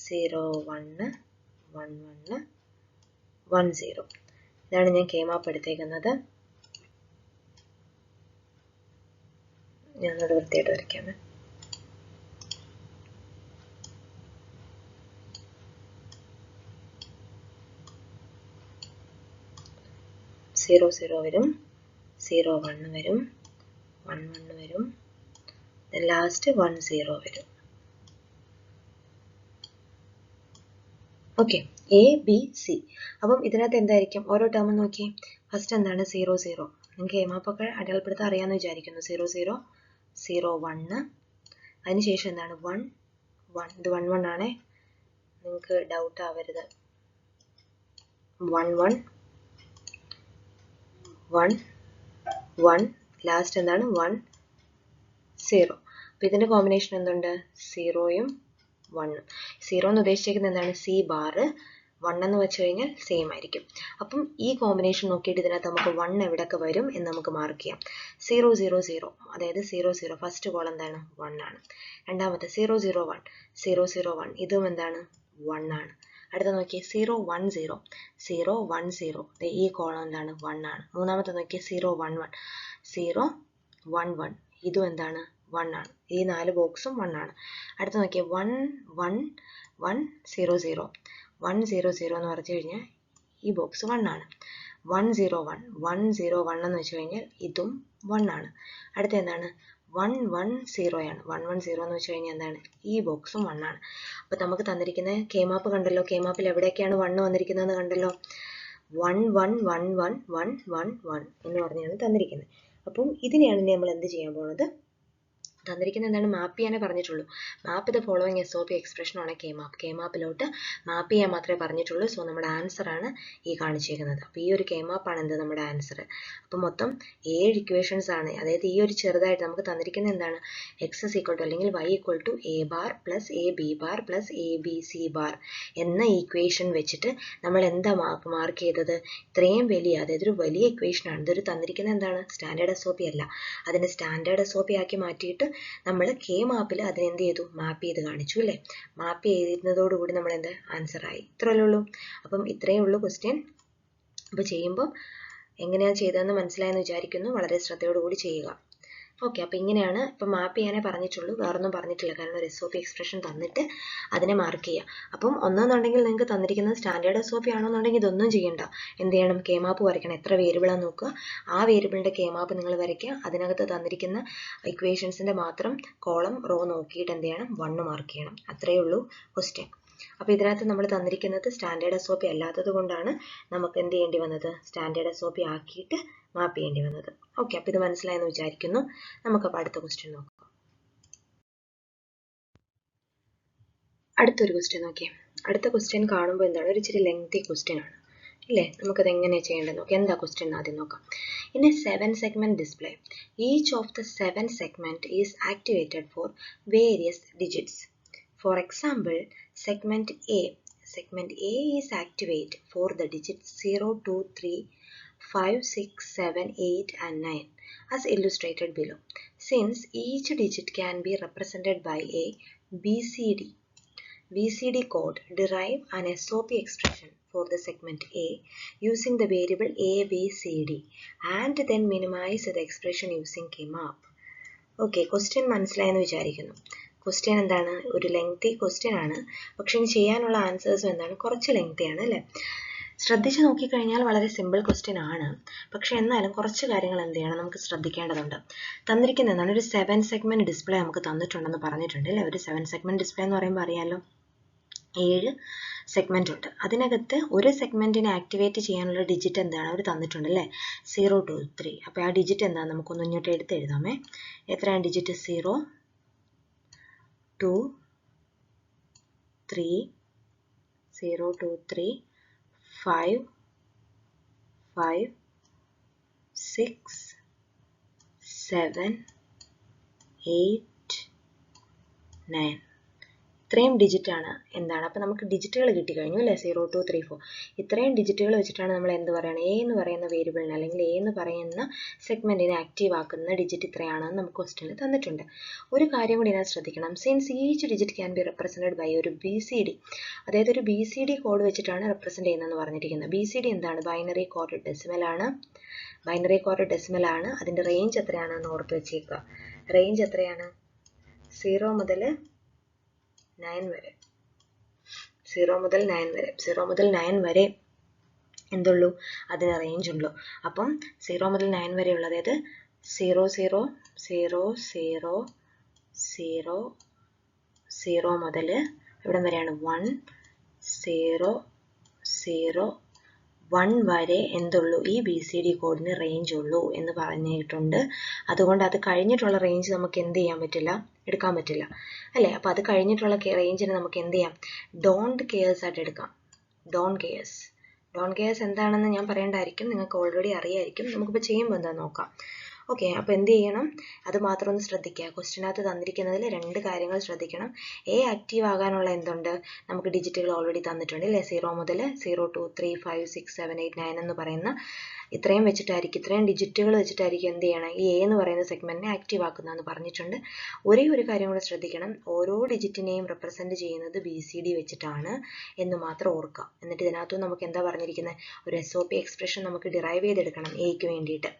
0 1 1 1 1 0. ഇതാണ് ഞാൻ കെ മാപ്പ് എടുത്തേക്കുന്നത്. ഞാനത് വൃത്തിയായിട്ട് വരയ്ക്കാമേ. സീറോ സീറോ വരും, 0 1 വരും, 1 1 വരും, ലാസ്റ്റ് 1 0 വരും. Okay, A B C. അപ്പം ഇതിനകത്ത് എന്തായിരിക്കും ഓരോ ടേമും നോക്കി. ഫസ്റ്റ് എന്താണ് 0 0. നിങ്ങൾക്ക് എമാപ്പൊക്കെ അടയാളപ്പെടുത്താൻ അറിയാമെന്ന് വിചാരിക്കുന്നു. 0 0 0 1. അതിനുശേഷം എന്താണ് 1 1. ഇത് 1 1 ആണേ, നിങ്ങൾക്ക് ഡൗട്ട് ആവരുത്. 1 1 1 1, ലാസ്റ്റ് എന്താണ് 1 0. അപ്പം ഇതിൻ്റെ കോമ്പിനേഷൻ എന്തുണ്ട്? 0യും 1. 0 എന്ന് ഉദ്ദേശിച്ചിരിക്കുന്നത് എന്താണ്? C bar. 1 എന്ന് വെച്ച് കഴിഞ്ഞാൽ സെയിം ആയിരിക്കും. അപ്പം ഈ കോമ്പിനേഷൻ നോക്കിയിട്ട് ഇതിനകത്ത് നമുക്ക് 1 എവിടെയൊക്കെ വരും എന്ന് നമുക്ക് മാർക്ക് ചെയ്യാം. 0 0 0, അതായത് 0 0 ഫസ്റ്റ് കോളം എന്താണ്? 1 ആണ്. രണ്ടാമത്തെ 0 0 1 0 0 1, ഇതും എന്താണ്? 1 ആണ്. അടുത്ത നോക്കിയേ 0 1 0 0 1 0, ഈ കോളം എന്താണ്? 1 ആണ്. മൂന്നാമത്തെ നോക്കിയേ 0 1 1 0 1 1, ഇതും എന്താണ്? 1 ആണ്. ഈ 4 ബോക്സും 1 ആണ്. അടുത്ത നോക്കിയേ 1 1 1 0 0 1 0 0 എന്ന് പറഞ്ഞു കഴിഞ്ഞാൽ ഈ ബോക്സ് 1 ആണ്. 1 0 1 1 0 1 എന്ന് വെച്ച് കഴിഞ്ഞാൽ ഇതും 1 ആണ്. അടുത്ത എന്താണ്? 1 1 0 ആണ്. 1 1 0 എന്ന് വെച്ച് കഴിഞ്ഞാൽ എന്താണ്? ഈ ബോക്സും 1 ആണ്. അപ്പോൾ നമുക്ക് തന്നിരിക്കുന്ന കെ മാപ്പ് കണ്ടല്ലോ. കെ മാപ്പിൽ എവിടെയൊക്കെയാണ് 1 വന്നിരിക്കുന്നതെന്ന് കണ്ടല്ലോ. 1 1 1 1 1 1 1 എന്ന് പറഞ്ഞാണ് തന്നിരിക്കുന്നത്. അപ്പം ഇതിനെയാണ് നമ്മൾ എന്ത് ചെയ്യാൻ പോകുന്നത്? തന്നിരിക്കുന്നത് എന്താണ്? മാപ്പ് ചെയ്യാനേ പറഞ്ഞിട്ടുള്ളൂ. മാപ്പ് ദ ഫോളോയിങ് SOP എക്സ്പ്രഷനാണ് കെ മാപ്പ്. കെ മാപ്പിലോട്ട് മാപ്പ് ചെയ്യാൻ മാത്രമേ പറഞ്ഞിട്ടുള്ളൂ. സോ നമ്മുടെ ആൻസർ ആണ് ഈ കാണിച്ചിരിക്കുന്നത്. അപ്പോൾ ഈ ഒരു കെ മാപ്പാണ് എന്ത്? നമ്മുടെ ആൻസർ. അപ്പോൾ മൊത്തം 7 ഇക്വേഷൻസ് ആണ്. അതായത് ഈ ഒരു ചെറുതായിട്ട് നമുക്ക് തന്നിരിക്കുന്നത് എന്താണ്? എക്സ് ഇസ് ഈക്വൽ ടു അല്ലെങ്കിൽ y equal to A bar plus A B bar plus A B C bar എന്ന ഈക്വേഷൻ വെച്ചിട്ട് നമ്മൾ എന്താ മാർക്ക് ചെയ്തത്? ഇത്രയും വലിയ, അതായത് ഒരു വലിയ ഇക്വേഷനാണ്. ഇതൊരു തന്നിരിക്കുന്നത് എന്താണ്? സ്റ്റാൻഡേർഡ് SOP അല്ല. അതിനെ സ്റ്റാൻഡേർഡ് SOP ആക്കി മാറ്റിയിട്ട് നമ്മൾ കെ മാപ്പിൽ അതിനെന്ത് ചെയ്തു? മാപ്പ് ചെയ്ത് കാണിച്ചു അല്ലേ? മാപ്പ് ചെയ്യുന്നതോടുകൂടി നമ്മൾ എന്ത്? ആൻസർ ആയി. ഇത്രയല്ലേ ഉള്ളൂ. അപ്പം ഇത്രയേ ഉള്ളൂ ക്വസ്റ്റ്യൻ. അപ്പോൾ ചെയ്യുമ്പോൾ എങ്ങനെയാണ് ചെയ്തതെന്ന് മനസ്സിലായെന്ന് വിചാരിക്കുന്നു. വളരെ ശ്രദ്ധയോടുകൂടി ചെയ്യുക. ഓക്കെ, അപ്പോൾ ഇങ്ങനെയാണ്. ഇപ്പം മാപ്പ് ചെയ്യാനേ പറഞ്ഞിട്ടുള്ളൂ, വേറൊന്നും പറഞ്ഞിട്ടില്ല. കാരണം ഒരു SOP എക്സ്പ്രഷൻ തന്നിട്ട് അതിനെ മാർക്ക് ചെയ്യുക. അപ്പം ഒന്നെന്നുണ്ടെങ്കിൽ നിങ്ങൾക്ക് തന്നിരിക്കുന്നത് സ്റ്റാൻഡേർഡ് SOP ആണെന്നുണ്ടെങ്കിൽ ഇതൊന്നും ചെയ്യണ്ട. എന്ത് ചെയ്യണം? കെ മാപ്പ് വരയ്ക്കണം. എത്ര വേരിയബിളാണ് നോക്കുക, ആ വേരിയബിളിൻ്റെ കെ മാപ്പ് നിങ്ങൾ വരയ്ക്കുക. അതിനകത്ത് തന്നിരിക്കുന്ന ഇക്വേഷൻസിൻ്റെ മാത്രം കോളം റോ നോക്കിയിട്ട് എന്ത് ചെയ്യണം? 1 മാർക്ക് ചെയ്യണം. അത്രയേ ഉള്ളൂ ക്വസ്റ്റ്യൻ. അപ്പോൾ ഇതിനകത്ത് നമ്മൾ തന്നിരിക്കുന്നത് സ്റ്റാൻഡേർഡ് SOP അല്ലാത്തത് കൊണ്ടാണ് നമുക്ക് എന്ത് ചെയ്യേണ്ടി വന്നത്? സ്റ്റാൻഡേർഡ് SOP ആക്കിയിട്ട് മാപ്പ് ചെയ്യേണ്ടി വന്നത്. ഓക്കെ, അപ്പോൾ ഇത് മനസ്സിലായെന്ന് വിചാരിക്കുന്നു. നമുക്കപ്പോൾ അടുത്ത ക്വസ്റ്റ്യൻ നോക്കാം. അടുത്തൊരു ക്വസ്റ്റ്യൻ നോക്കിയേ. അടുത്ത ക്വസ്റ്റ്യൻ കാണുമ്പോൾ എന്താണ്? ഒരു ഇച്ചിരി ലെങ്തി ക്വസ്റ്റ്യൻ ആണ് ഇല്ലേ? നമുക്കത് എങ്ങനെയാണ് ചെയ്യേണ്ടത് നോക്കാം. എന്താ ക്വസ്റ്റ്യൻ ആദ്യം നോക്കാം. In A 7 segment display, each of the 7 segment is activated for various digits. For example, segment A is activated for the digits 0, 2, 3, 5, 6, 7, 8 and 9 as illustrated below. Since each digit can be represented by a BCD code, derive an SOP expression for the segment A using the variable ABCD and then minimize the expression using K-map. Okay, question മനസ്സിലായെന്ന് വിചാരിക്കുന്നു. Question എന്താണ്? ഒരു lengthy question ആണ്. പക്ഷെ ഇനി ചെയ്യാനുള്ള ആൻസേഴ്സും എന്താണ്? കുറച്ച് ലെങ്തി ആണ് അല്ലേ? ശ്രദ്ധിച്ച് നോക്കിക്കഴിഞ്ഞാൽ വളരെ സിമ്പിൾ ക്വസ്റ്റ്യൻ ആണ്. പക്ഷെ എന്നാലും കുറച്ച് കാര്യങ്ങൾ എന്ത് ചെയ്യണം? നമുക്ക് ശ്രദ്ധിക്കേണ്ടതുണ്ട്. തന്നിരിക്കുന്നത് എന്താണ്? ഒരു 7 segment ഡിസ്പ്ലേ നമുക്ക് തന്നിട്ടുണ്ടെന്ന് പറഞ്ഞിട്ടുണ്ട് അല്ലേ? ഒരു 7 segment ഡിസ്പ്ലേ എന്ന് പറയുമ്പോൾ അറിയാമല്ലോ, 7 സെഗ്മെന്റ് ഉണ്ട്. അതിനകത്ത് ഒരു സെഗ്മെന്റിനെ ആക്ടിവേറ്റ് ചെയ്യാനുള്ള ഡിജിറ്റ് എന്താണ്? അവർ തന്നിട്ടുണ്ട് അല്ലേ? 0, 2, 3. അപ്പോൾ ആ ഡിജിറ്റ് എന്താണ്? നമുക്കൊന്ന് ഇങ്ങോട്ട് എടുത്ത് എഴുതാമേ. എത്രയാണ് ഡിജിറ്റ്? 0, 2, 3, 0, 2, 3, 5, 5, 6, 7, 8, 9. ഇത്രയും ഡിജിറ്റാണ് എന്താണ്. അപ്പോൾ നമുക്ക് ഡിജിറ്റുകൾ കിട്ടിക്കഴിഞ്ഞു അല്ലേ, 0 2 3 4. ഇത്രയും ഡിജിറ്റുകൾ വെച്ചിട്ടാണ് നമ്മൾ എന്ത് പറയുന്നത്, എ എന്ന് പറയുന്ന വേരിയബിളിന് അല്ലെങ്കിൽ എ എന്ന് പറയുന്ന സെഗ്മെൻറ്റിനെ ആക്റ്റീവ് ആക്കുന്ന ഡിജിറ്റ് ഇത്രയാണെന്ന് നമുക്ക് ക്വസ്റ്റ്യനിൽ തന്നിട്ടുണ്ട്. ഒരു കാര്യം കൂടി ഇതിനകത്ത് ശ്രദ്ധിക്കണം. Since each digit can be represented by ഒരു BCD, അതായത് ഒരു BCD കോഡ് വെച്ചിട്ടാണ് റെപ്രസെൻറ്റ് ചെയ്യുന്നതെന്ന് പറഞ്ഞിരിക്കുന്നത്. BCD എന്താണ്, ബൈനറി കോഡ് ഡെസിമൽ ആണ്. ബൈനറി കോഡ് ഡെസിമൽ ആണ്. അതിൻ്റെ റേഞ്ച് എത്രയാണെന്ന് ഓർത്ത് വെച്ചേക്കുക. റേഞ്ച് എത്രയാണ്, 0 മുതൽ 9 വരെ. 0 മുതൽ 9 വരെ. 0 മുതൽ 9 വരെ എന്തുള്ളൂ, അതിന് റേഞ്ച് ഉള്ളൂ. അപ്പം 0 മുതൽ 9 വരെയുള്ള, അതായത് 0 0 0 0 0 0 മുതൽ ഇവിടം വരെയാണ് 1 0 0 1 വരെ എന്തുള്ളൂ, ഈ BCD കോഡിന് റേഞ്ച് ഉള്ളൂ എന്ന് പറഞ്ഞിട്ടുണ്ട്. അതുകൊണ്ട് അത് കഴിഞ്ഞിട്ടുള്ള റേഞ്ച് നമുക്ക് എന്ത് ചെയ്യാൻ പറ്റില്ല, എടുക്കാൻ പറ്റില്ല അല്ലേ. അപ്പോൾ അത് കഴിഞ്ഞിട്ടുള്ള റേഞ്ചിന് നമുക്ക് എന്ത് ചെയ്യാം, ഡോണ്ട് കെയേഴ്സ് ആയിട്ട് എടുക്കാം. Don't cares. ഡോണ്ട് കെയേഴ്സ് എന്താണെന്ന് ഞാൻ പറയേണ്ടായിരിക്കും, നിങ്ങൾക്ക് ഓൾറെഡി അറിയായിരിക്കും. നമുക്കിപ്പോൾ ചെയ്യുമ്പോൾ എന്താ നോക്കാം. ഓക്കെ, അപ്പോൾ എന്ത് ചെയ്യണം, അത് മാത്രം ഒന്ന് ശ്രദ്ധിക്കുക. ക്വസ്റ്റ്യനകത്ത് തന്നിരിക്കുന്നതിൽ 2 കാര്യങ്ങൾ ശ്രദ്ധിക്കണം. എ ആക്റ്റീവ് ആകാനുള്ള എന്തുണ്ട്, നമുക്ക് ഡിജിറ്റുകൾ ഓൾറെഡി തന്നിട്ടുണ്ട് അല്ലേ. 0 മുതൽ 0 2 3 5 6 7 8 9 എന്ന് പറയുന്ന ഇത്രയും വെച്ചിട്ടായിരിക്കും, ഇത്രയും ഡിജിറ്റുകൾ വെച്ചിട്ടായിരിക്കും എന്ത് ചെയ്യണം, ഈ എ എന്ന് പറയുന്ന സെഗ്മെന്റിനെ ആക്റ്റീവ് ആക്കുന്നതെന്ന് പറഞ്ഞിട്ടുണ്ട്. ഒരേ ഒരു കാര്യം കൂടെ ശ്രദ്ധിക്കണം, ഓരോ ഡിജിറ്റിനെയും റെപ്രസെന്റ് ചെയ്യുന്നത് BCD വെച്ചിട്ടാണ് എന്ന് മാത്രം ഓർക്കുക. എന്നിട്ട് ഇതിനകത്ത് നമുക്ക് എന്താ പറഞ്ഞിരിക്കുന്നത്, ഒരു SOP എക്സ്പ്രഷൻ നമുക്ക് ഡിറൈവ് ചെയ്തെടുക്കണം എയ്ക്ക് വേണ്ടിയിട്ട്.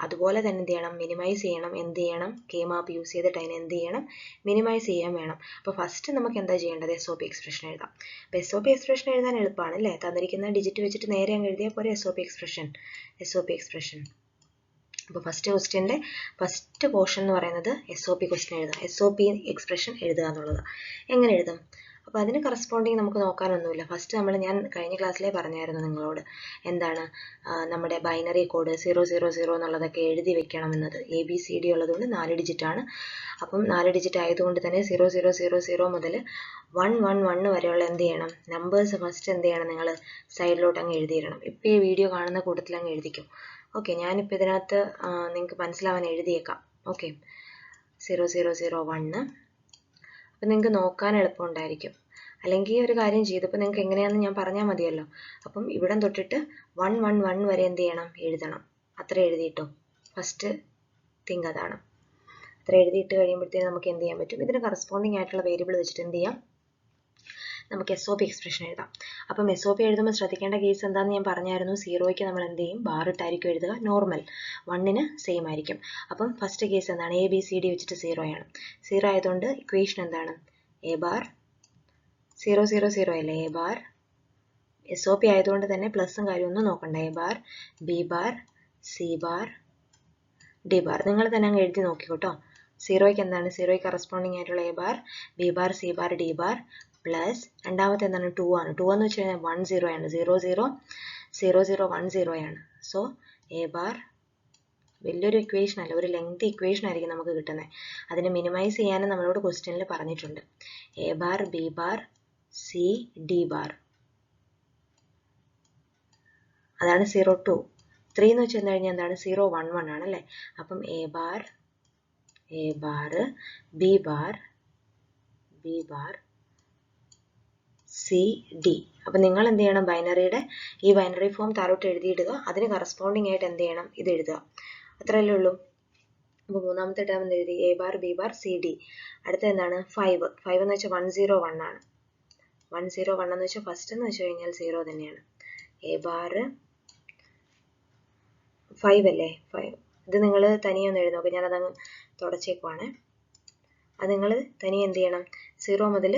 അതുപോലെ തന്നെ എന്ത് ചെയ്യണം, മിനിമൈസ് ചെയ്യണം. എന്ത് ചെയ്യണം, കെ മാപ്പ് യൂസ് ചെയ്തിട്ട് അതിനെ എന്ത് ചെയ്യണം, മിനിമൈസ് ചെയ്യാൻ വേണം. അപ്പോൾ ഫസ്റ്റ് നമുക്ക് എന്താ ചെയ്യേണ്ടത്, SOP എക്സ്പ്രഷൻ എഴുതാം. അപ്പോൾ SOP എക്സ്പ്രഷൻ എഴുതാൻ എളുപ്പമാണ് അല്ലേ, തന്നിരിക്കുന്ന ഡിജിറ്റ് വെച്ചിട്ട് നേരെ അങ്ങ് എഴുതിയാൽ പോലെ SOP എക്സ്പ്രഷൻ. അപ്പോൾ ഫസ്റ്റ് ക്വസ്റ്റ്യൻ്റെ ഫസ്റ്റ് പോർഷൻ എന്ന് പറയുന്നത് SOP ക്വസ്റ്റ്യൻ എഴുതുക, SOP എക്സ്പ്രഷൻ എഴുതുക എന്നുള്ളത്. എങ്ങനെ എഴുതും, അപ്പോൾ അതിന് കറസ്പോണ്ടിങ് നമുക്ക് നോക്കാനൊന്നുമില്ല. ഫസ്റ്റ് ഞാൻ കഴിഞ്ഞ ക്ലാസ്സിലേ പറഞ്ഞായിരുന്നു നിങ്ങളോട്, എന്താണ് നമ്മുടെ ബൈനറി കോഡ് 0 0 0 എന്നുള്ളതൊക്കെ എഴുതി വെക്കണമെന്നത്. ABCD ഉള്ളതുകൊണ്ട് 4 ഡിജിറ്റാണ്. അപ്പം 4 ഡിജിറ്റ് ആയതുകൊണ്ട് തന്നെ 0 0 0 0 മുതൽ 1 1 1 വരെയുള്ള എന്ത് ചെയ്യണം, നമ്പേഴ്സ് ഫസ്റ്റ് എന്ത് ചെയ്യണം, നിങ്ങൾ സൈഡിലോട്ട് അങ്ങ് എഴുതിയിടണം. ഇപ്പോൾ ഈ വീഡിയോ കാണുന്ന കൂട്ടത്തിൽ അങ്ങ് എഴുതിക്കും. ഓക്കെ, ഞാനിപ്പോൾ ഇതിനകത്ത് നിങ്ങൾക്ക് മനസ്സിലാവാൻ എഴുതിയേക്കാം. ഓക്കെ, 0 0 0 1. അപ്പം നിങ്ങൾക്ക് നോക്കാൻ എളുപ്പമുണ്ടായിരിക്കും. അല്ലെങ്കിൽ ഒരു കാര്യം ചെയ്തപ്പോൾ നിങ്ങൾക്ക് എങ്ങനെയാണെന്ന് ഞാൻ പറഞ്ഞാൽ മതിയല്ലോ. അപ്പം ഇവിടം തൊട്ടിട്ട് 1 1 1 വരെ എന്ത് ചെയ്യണം, എഴുതണം. അത്ര എഴുതിയിട്ടോ, ഫസ്റ്റ് തിങ് അതാണ്. അത്ര എഴുതിയിട്ട് കഴിയുമ്പോഴത്തേക്കും നമുക്ക് എന്ത് ചെയ്യാൻ പറ്റും, ഇതിന് കറസ്പോണ്ടിങ് ആയിട്ടുള്ള വേരിയബിൾ വെച്ചിട്ട് എന്ത് ചെയ്യാം, നമുക്ക് SOP എക്സ്പ്രഷൻ എഴുതാം. അപ്പം SOP എഴുതുമ്പോൾ ശ്രദ്ധിക്കേണ്ട കേസ് എന്താണെന്ന് ഞാൻ പറഞ്ഞായിരുന്നു. 0യ്ക്ക് നമ്മൾ എന്ത് ചെയ്യും, ബാർ ഇട്ടായിരിക്കും എഴുതുക. നോർമൽ 1ന് സെയിം ആയിരിക്കും. അപ്പം ഫസ്റ്റ് കേസ് എന്താണ്, ABCD വെച്ചിട്ട് 0 ആണ്. 0 ആയതുകൊണ്ട് ഇക്വേഷൻ എന്താണ്, A ബാർ 0 0 0 അല്ലേ, A ബാർ. SOP ആയതുകൊണ്ട് തന്നെ പ്ലസും കാര്യമൊന്നും നോക്കണ്ട. A bar, B bar, C bar, D bar. നിങ്ങൾ തന്നെ അങ്ങ് എഴുതി നോക്കിക്കോട്ടോ. 0യ്ക്ക് എന്താണ്, 0യ്ക്ക് കറസ്പോണ്ടിങ് ആയിട്ടുള്ള A bar, B bar, C bar, D bar, plus രണ്ടാമത്തെ എന്താണ്, 2 ആണ്. 2 എന്ന് വെച്ച് കഴിഞ്ഞാൽ 1 0 ആണ്. 0 0 0 0 1 0 ആണ്. സോ A ബാർ വലിയൊരു ഇക്വേഷൻ അല്ല, ഒരു ലെങ്തി ഇക്വേഷൻ ആയിരിക്കും നമുക്ക് കിട്ടുന്നത്. അതിനെ മിനിമൈസ് ചെയ്യാനും നമ്മളോട് ക്വസ്റ്റ്യനിൽ പറഞ്ഞിട്ടുണ്ട്. A bar, B bar, C, D bar. അതാണ് 0 2. 3 എന്ന് വെച്ച് കഴിഞ്ഞാൽ എന്താണ്, 0 1 1 ആണ് അല്ലേ. അപ്പം A bar, B bar, C, D. അപ്പം നിങ്ങൾ എന്ത് ചെയ്യണം, ബൈനറിയുടെ ഈ ബൈനറി ഫോം താഴോട്ട് എഴുതിയിടുക. അതിന് കറസ്പോണ്ടിങ് ആയിട്ട് എന്ത് ചെയ്യണം, ഇത് എഴുതുക. അത്രയല്ലേ ഉള്ളൂ. അപ്പോൾ മൂന്നാമത്തെ ടേം എന്ത് എഴുതി, A bar, B bar, C, D. അടുത്ത എന്താണ്, 5. 5 എന്ന് വെച്ചാൽ 1 0 1 ആണ്. 1 0 1 എന്ന് വെച്ചാൽ ഫസ്റ്റ് എന്ന് വെച്ച് കഴിഞ്ഞാൽ 0 തന്നെയാണ്. A ബാർ 5 അല്ലേ, 5. ഇത് നിങ്ങൾ തനിയെ ഒന്ന് എഴുതി നോക്കുക, ഞാനതങ്ങ് തുടച്ചേക്കുവാണ്. അത് നിങ്ങൾ തനിയെ എന്ത് ചെയ്യണം, 0 മുതൽ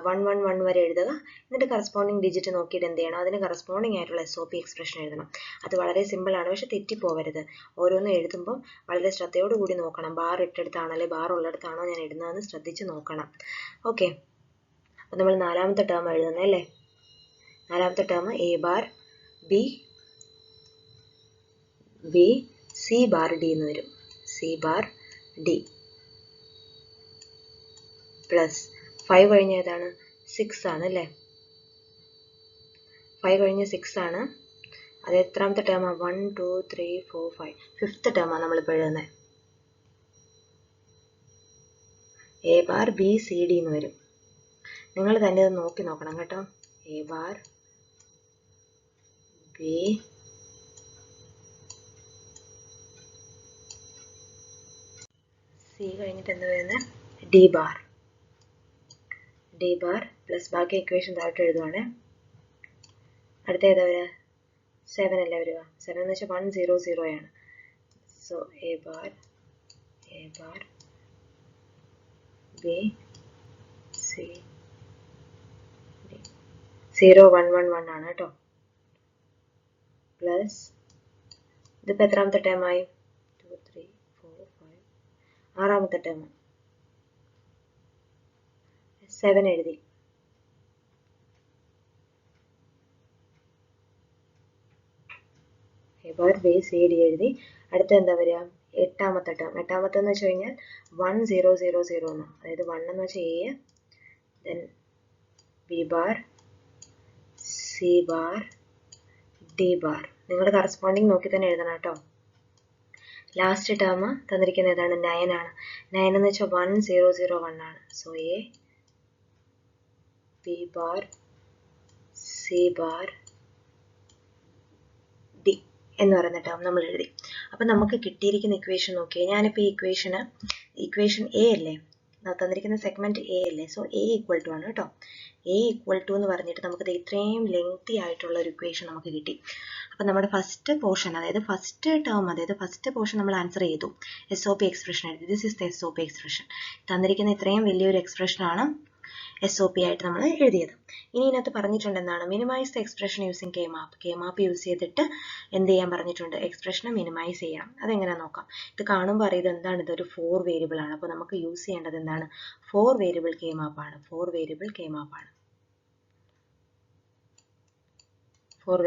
1 1 1 വരെ എഴുതുക. എന്നിട്ട് കറസ്പോണ്ടിങ് ഡിജിറ്റ് നോക്കിയിട്ട് എന്ത് ചെയ്യണം, അതിന് കറസ്പോണ്ടിങ് ആയിട്ടുള്ള SOP എക്സ്പ്രഷൻ എഴുതണം. അത് വളരെ സിമ്പിളാണ്, പക്ഷെ തെറ്റിപ്പോവരുത്. ഓരോന്നും എഴുതുമ്പം വളരെ ശ്രദ്ധയോടുകൂടി നോക്കണം. ബാർ ഇട്ടെടുത്താണോ അല്ലെ ബാർ ഉള്ളിടത്താണോ ഞാൻ ഇടുന്നതെന്ന് ശ്രദ്ധിച്ച് നോക്കണം. ഓക്കെ, അപ്പം നമ്മൾ നാലാമത്തെ ടേം എഴുതുന്നത് അല്ലേ. നാലാമത്തെ term A bar, B, C bar, D എന്ന് വരും. C ബാർ, D പ്ലസ് 5 കഴിഞ്ഞ ഏതാണ്, 6 ആണ് അല്ലേ. 5 കഴിഞ്ഞ 6 ആണ്. അത് എത്രാമത്തെ ടേമാണ്, 1 2 3 4 5 ഫിഫ്ത്ത് ടേമാണ് നമ്മളിപ്പോൾ എഴുതുന്നത്. A bar, B, C, D എന്ന് വരും. നിങ്ങൾ തന്നെ ഇത് നോക്കി നോക്കണം കേട്ടോ. എ ബാർ ബി സി കഴിഞ്ഞിട്ട് എന്താ വരുന്നത്? ഡി ബാർ പ്ലസ് ബാക്കി ഇക്വേഷൻ താഴോട്ട് എഴുതുവാണ്. അടുത്ത ഏതാ വരിക? 7 അല്ലേ വരിക? 7 എന്ന് വെച്ചാൽ 1 0 0 ആണ്. So A bar B C D 0 1 1 1 ആണ് കേട്ടോ. പ്ലസ് ഇതിപ്പോൾ എത്രാമത്തെ ടേമായി? 2 3 4 5 ആറാമത്തെ ടേം. 7 എഴുതി. A bar B C D എഴുതി. അടുത്ത എന്താ വരിക? എട്ടാമത്തെ ടേം. എട്ടാമത്തെ എന്ന് വെച്ച് കഴിഞ്ഞാൽ 1 0 0 0 എന്ന്. അതായത് 1 എന്ന് വെച്ചാൽ A, then B bar C bar D bar. നിങ്ങൾ കറസ്പോണ്ടിങ് നോക്കി തന്നെ എഴുതണം കേട്ടോ. ലാസ്റ്റ് ടേം തന്നിരിക്കുന്ന ഏതാണ്? 9 ആണ്. 9 എന്ന് വെച്ചാൽ 1 0 0 1 ആണ്. So A B bar C bar D എന്ന് പറയുന്ന ടേം നമ്മൾ എഴുതി. അപ്പം നമുക്ക് കിട്ടിയിരിക്കുന്ന ഇക്വേഷൻ നോക്കിയാൽ, ഞാനിപ്പോൾ ഈ ഇക്വേഷൻ എ അല്ലേ തന്നിരിക്കുന്ന, സെഗ്മെന്റ് എ അല്ലേ? സോ എ ഈക്വൽ ടു ആണ് കേട്ടോ. എ ഈക്വൽ ടു എന്ന് പറഞ്ഞിട്ട് നമുക്കിത് ഇത്രയും ലെങ്തി ആയിട്ടുള്ള ഒരു ഇക്വേഷൻ നമുക്ക് കിട്ടി. അപ്പം നമ്മുടെ ഫസ്റ്റ് പോർഷൻ, അതായത് ഫസ്റ്റ് ടേം, അതായത് ഫസ്റ്റ് പോർഷൻ നമ്മൾ ആൻസർ ചെയ്തു. SOP എക്സ്പ്രഷൻ എഴുതി. This is the SOP expression. തന്നിരിക്കുന്ന ഇത്രയും വലിയൊരു എക്സ്പ്രഷനാണ് SOP ആയിട്ട് നമ്മൾ എഴുതിയത്. ഇനി ഇതിനകത്ത് പറഞ്ഞിട്ടുണ്ട് എന്താണ്? Minimise the expression using K map use ചെയ്തിട്ട് എന്ത് ചെയ്യാൻ പറഞ്ഞിട്ടുണ്ട്? എക്സ്പ്രഷനെ മിനിമൈസ് ചെയ്യാം. അതെങ്ങനെയാ നോക്കാം. ഇത് കാണുമ്പോൾ അറിയത് എന്താണ്? ഇതൊരു 4 വേരിയബിൾ ആണ്. അപ്പോൾ നമുക്ക് യൂസ് ചെയ്യേണ്ടത് എന്താണ്? 4 വേരിയബിൾ കെ മാപ്പാണ്. 4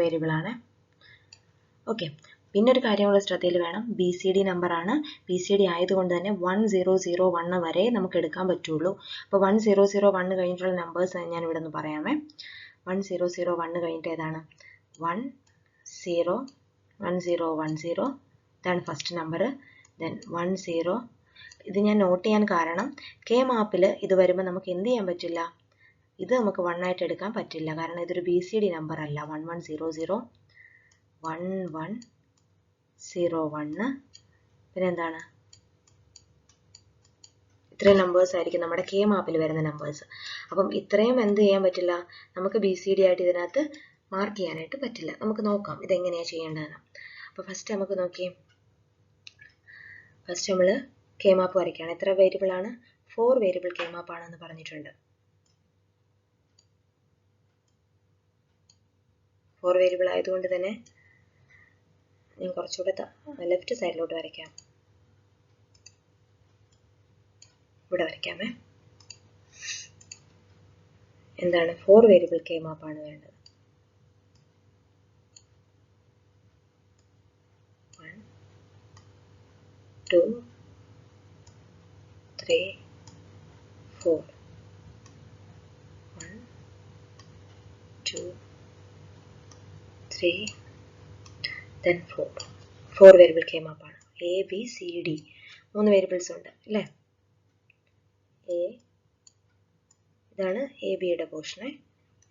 വേരിയബിൾ ആണ്. ഓക്കെ. പിന്നെ ഒരു കാര്യം കൂടെ ശ്രദ്ധയിൽ വേണം. BCD നമ്പർ ആണ്. BCD ആയതുകൊണ്ട് തന്നെ 1 0 0 1 വരെ നമുക്ക് എടുക്കാൻ പറ്റുള്ളൂ. അപ്പോൾ 1 0 0 1 കഴിഞ്ഞിട്ടുള്ള നമ്പേഴ്സ് ഞാൻ ഇവിടെ ഒന്ന് പറയാമേ. 1 0 0 1 കഴിഞ്ഞിട്ട് ഏതാണ്? 1 0 1 0 1 0. ഇതാണ് ഫസ്റ്റ് നമ്പർ. ദെൻ 1 0. ഇത് ഞാൻ നോട്ട് ചെയ്യാൻ കാരണം കെ മാപ്പിൽ ഇത് വരുമ്പോൾ നമുക്ക് എന്ത് ചെയ്യാൻ പറ്റില്ല? ഇത് നമുക്ക് 1 ആയിട്ട് എടുക്കാൻ പറ്റില്ല. കാരണം ഇതൊരു BCD നമ്പർ അല്ല. 1 1 0 0 1 1 0 1. പിന്നെ എന്താണ്? ഇത്രയും നമ്പേഴ്സ് ആയിരിക്കും നമ്മുടെ കെ മാപ്പിൽ വരുന്ന നമ്പേഴ്സ്. അപ്പം ഇത്രയും എന്ത് ചെയ്യാൻ പറ്റില്ല? നമുക്ക് BCD ആയിട്ട് ഇതിനകത്ത് മാർക്ക് ചെയ്യാനായിട്ട് പറ്റില്ല. നമുക്ക് നോക്കാം ഇതെങ്ങനെയാണ് ചെയ്യേണ്ടതെന്ന്. അപ്പോൾ ഫസ്റ്റ് നമുക്ക് നോക്കിയേ. ഫസ്റ്റ് നമ്മൾ കെ മാപ്പ് വരയ്ക്കുകയാണ്. എത്ര വേരിയബിൾ ആണ്? 4 വേരിയബിൾ കെ മാപ്പ് ആണെന്ന് പറഞ്ഞിട്ടുണ്ട്. 4 വേരിയബിൾ ആയതുകൊണ്ട് തന്നെ ഞാൻ കുറച്ചുകൂടെ ലെഫ്റ്റ് സൈഡിലോട്ട് വരയ്ക്കാം. ഇവിടെ വരയ്ക്കാമേ. എന്താണ്? 4 വേരിയബിൾ കെ മാപ്പാണ് വേണ്ടത്. 1 2 3 4. 1 2 3 then 4 വേരിയബിൾ കെ മാപ്പാണ്. A B C D 3 variables ഉണ്ട് അല്ലേ? ഇതാണ് AB യുടെ പോർഷനെ.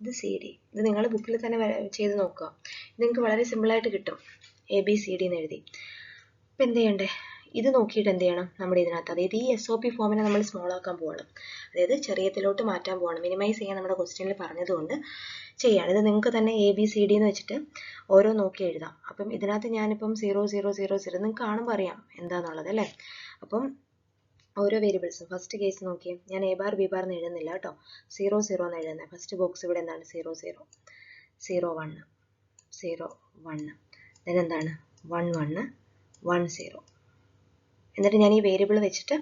ഇത് CD. ഇത് നിങ്ങൾ ബുക്കിൽ തന്നെ ചെയ്ത് നോക്കുക. ഇത് നിങ്ങൾക്ക് വളരെ സിമ്പിളായിട്ട് കിട്ടും. ABCD എന്ന് എഴുതി. അപ്പം എന്ത് ചെയ്യണ്ടേ? ഇത് നോക്കിയിട്ട് എന്ത് ചെയ്യണം? നമ്മുടെ ഇതിനകത്ത്, അതായത് ഈ SOP ഫോമിനെ നമ്മൾ സ്മോൾ ആക്കാൻ പോവാണ്. അതായത് ചെറിയത്തിലോട്ട് മാറ്റാൻ പോവാണ്. മിനിമൈസ് ചെയ്യാൻ നമ്മുടെ ക്വസ്റ്റ്യനിൽ പറഞ്ഞതുകൊണ്ട് ചെയ്യാണ്. ഇത് നിങ്ങൾക്ക് തന്നെ ABCD എന്ന് വെച്ചിട്ട് ഓരോ നോക്കി എഴുതാം. അപ്പം ഇതിനകത്ത് ഞാനിപ്പം 0 0 0 0 നിങ്ങൾക്ക് കാണുമ്പോൾ അറിയാം എന്താണെന്നുള്ളത് അല്ലേ? അപ്പം ഓരോ വേരിയബിൾസും ഫസ്റ്റ് കേസ് നോക്കിയേ. ഞാൻ A ബാർ B ബാർ എന്ന് എഴുതുന്നില്ല കേട്ടോ. 0 0 എന്ന് എഴുതുന്നത്. ഫസ്റ്റ് ബോക്സ് ഇവിടെ എന്താണ്? 0 0 0 1 0 1. then എന്താണ്? 1 1 1 0. എന്നിട്ട് ഞാൻ ഈ വേരിയബിൾ വെച്ചിട്ട്,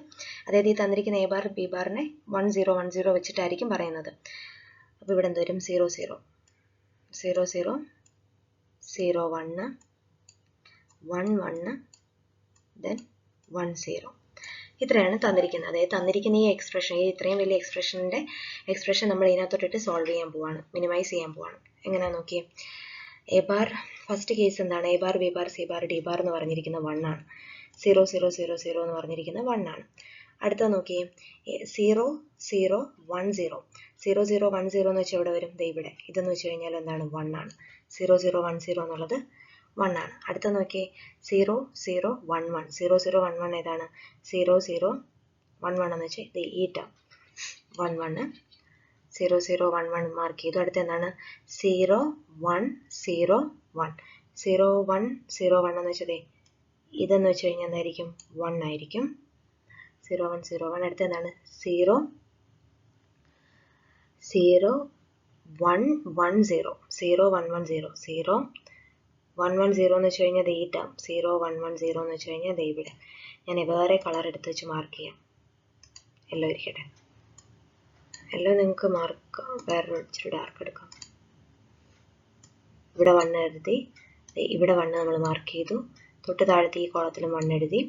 അതായത് ഈ തന്നിരിക്കുന്ന A ബാർ B ബാറിനെ 1 0 1 0 വെച്ചിട്ടായിരിക്കും പറയുന്നത്. അപ്പോൾ ഇവിടെ എന്ത് വരും? 0 0 0 0 0 1 1 1 then 1 0. ഇത്രയാണ് തന്നിരിക്കുന്നത്. അതായത് തന്നിരിക്കുന്ന ഈ എക്സ്പ്രഷൻ, ഈ ഇത്രയും വലിയ എക്സ്പ്രഷൻ നമ്മൾ ഇതിനകത്തോട്ടിട്ട് സോൾവ് ചെയ്യാൻ പോവാണ്, മിനിമൈസ് ചെയ്യാൻ പോവാണ്. എങ്ങനെയാ നോക്കിയേ. A ബാർ ഫസ്റ്റ് കേസ് എന്താണ്? A bar B bar C bar D bar എന്ന് പറഞ്ഞിരിക്കുന്ന 1 ആണ്. 0 0 0 0 എന്ന് പറഞ്ഞിരിക്കുന്നത് 1 ആണ്. അടുത്ത നോക്കിയേ 0 0 1 0 0 0 1 0 എന്ന് വെച്ചാൽ എവിടെ വരും? ദേ ഇവിടെ. ഇതെന്ന് വെച്ച് കഴിഞ്ഞാൽ എന്താണ്? 1 ആണ്. 0 0 1 0 എന്നുള്ളത് 1 ആണ്. അടുത്ത നോക്കിയേ 0 0 1 1 0 0 1 1 ഏതാണ്? 0 0 1 1 എന്ന് വെച്ചാൽ ഈ ടേം 1 1 0 0 1 1 മാർക്ക് ചെയ്തു. അടുത്ത എന്താണ്? 0 1 0 1 0 1 0 1 എന്ന് വെച്ചതേ ഇതെന്ന് വെച്ച് കഴിഞ്ഞാൽ എന്തായിരിക്കും? 1 ആയിരിക്കും. 0 1 0 1. അടുത്ത എന്താണ്? 0 0 1 1 0 0 1 1 0 0 1 1 0 എന്ന് വെച്ച് കഴിഞ്ഞാൽ ഈ ടേം 0 1 1 0 എന്ന് വെച്ച് കഴിഞ്ഞാൽ ഇവിടെ. ഞാൻ വേറെ കളർ എടുത്ത് വെച്ച് മാർക്ക് ചെയ്യാം. യെല്ലോ ഇരിക്കട്ടെ. യെല്ലോ നിങ്ങൾക്ക് മാർക്ക് വേറെ ഇച്ചിരി ഡാർക്ക് എടുക്കാം. ഇവിടെ 1 എഴുതി, ഇവിടെ 1 നമ്മൾ മാർക്ക് ചെയ്തു. തൊട്ട് താഴത്തെ ഈ കോളത്തിലും 1 എഴുതി,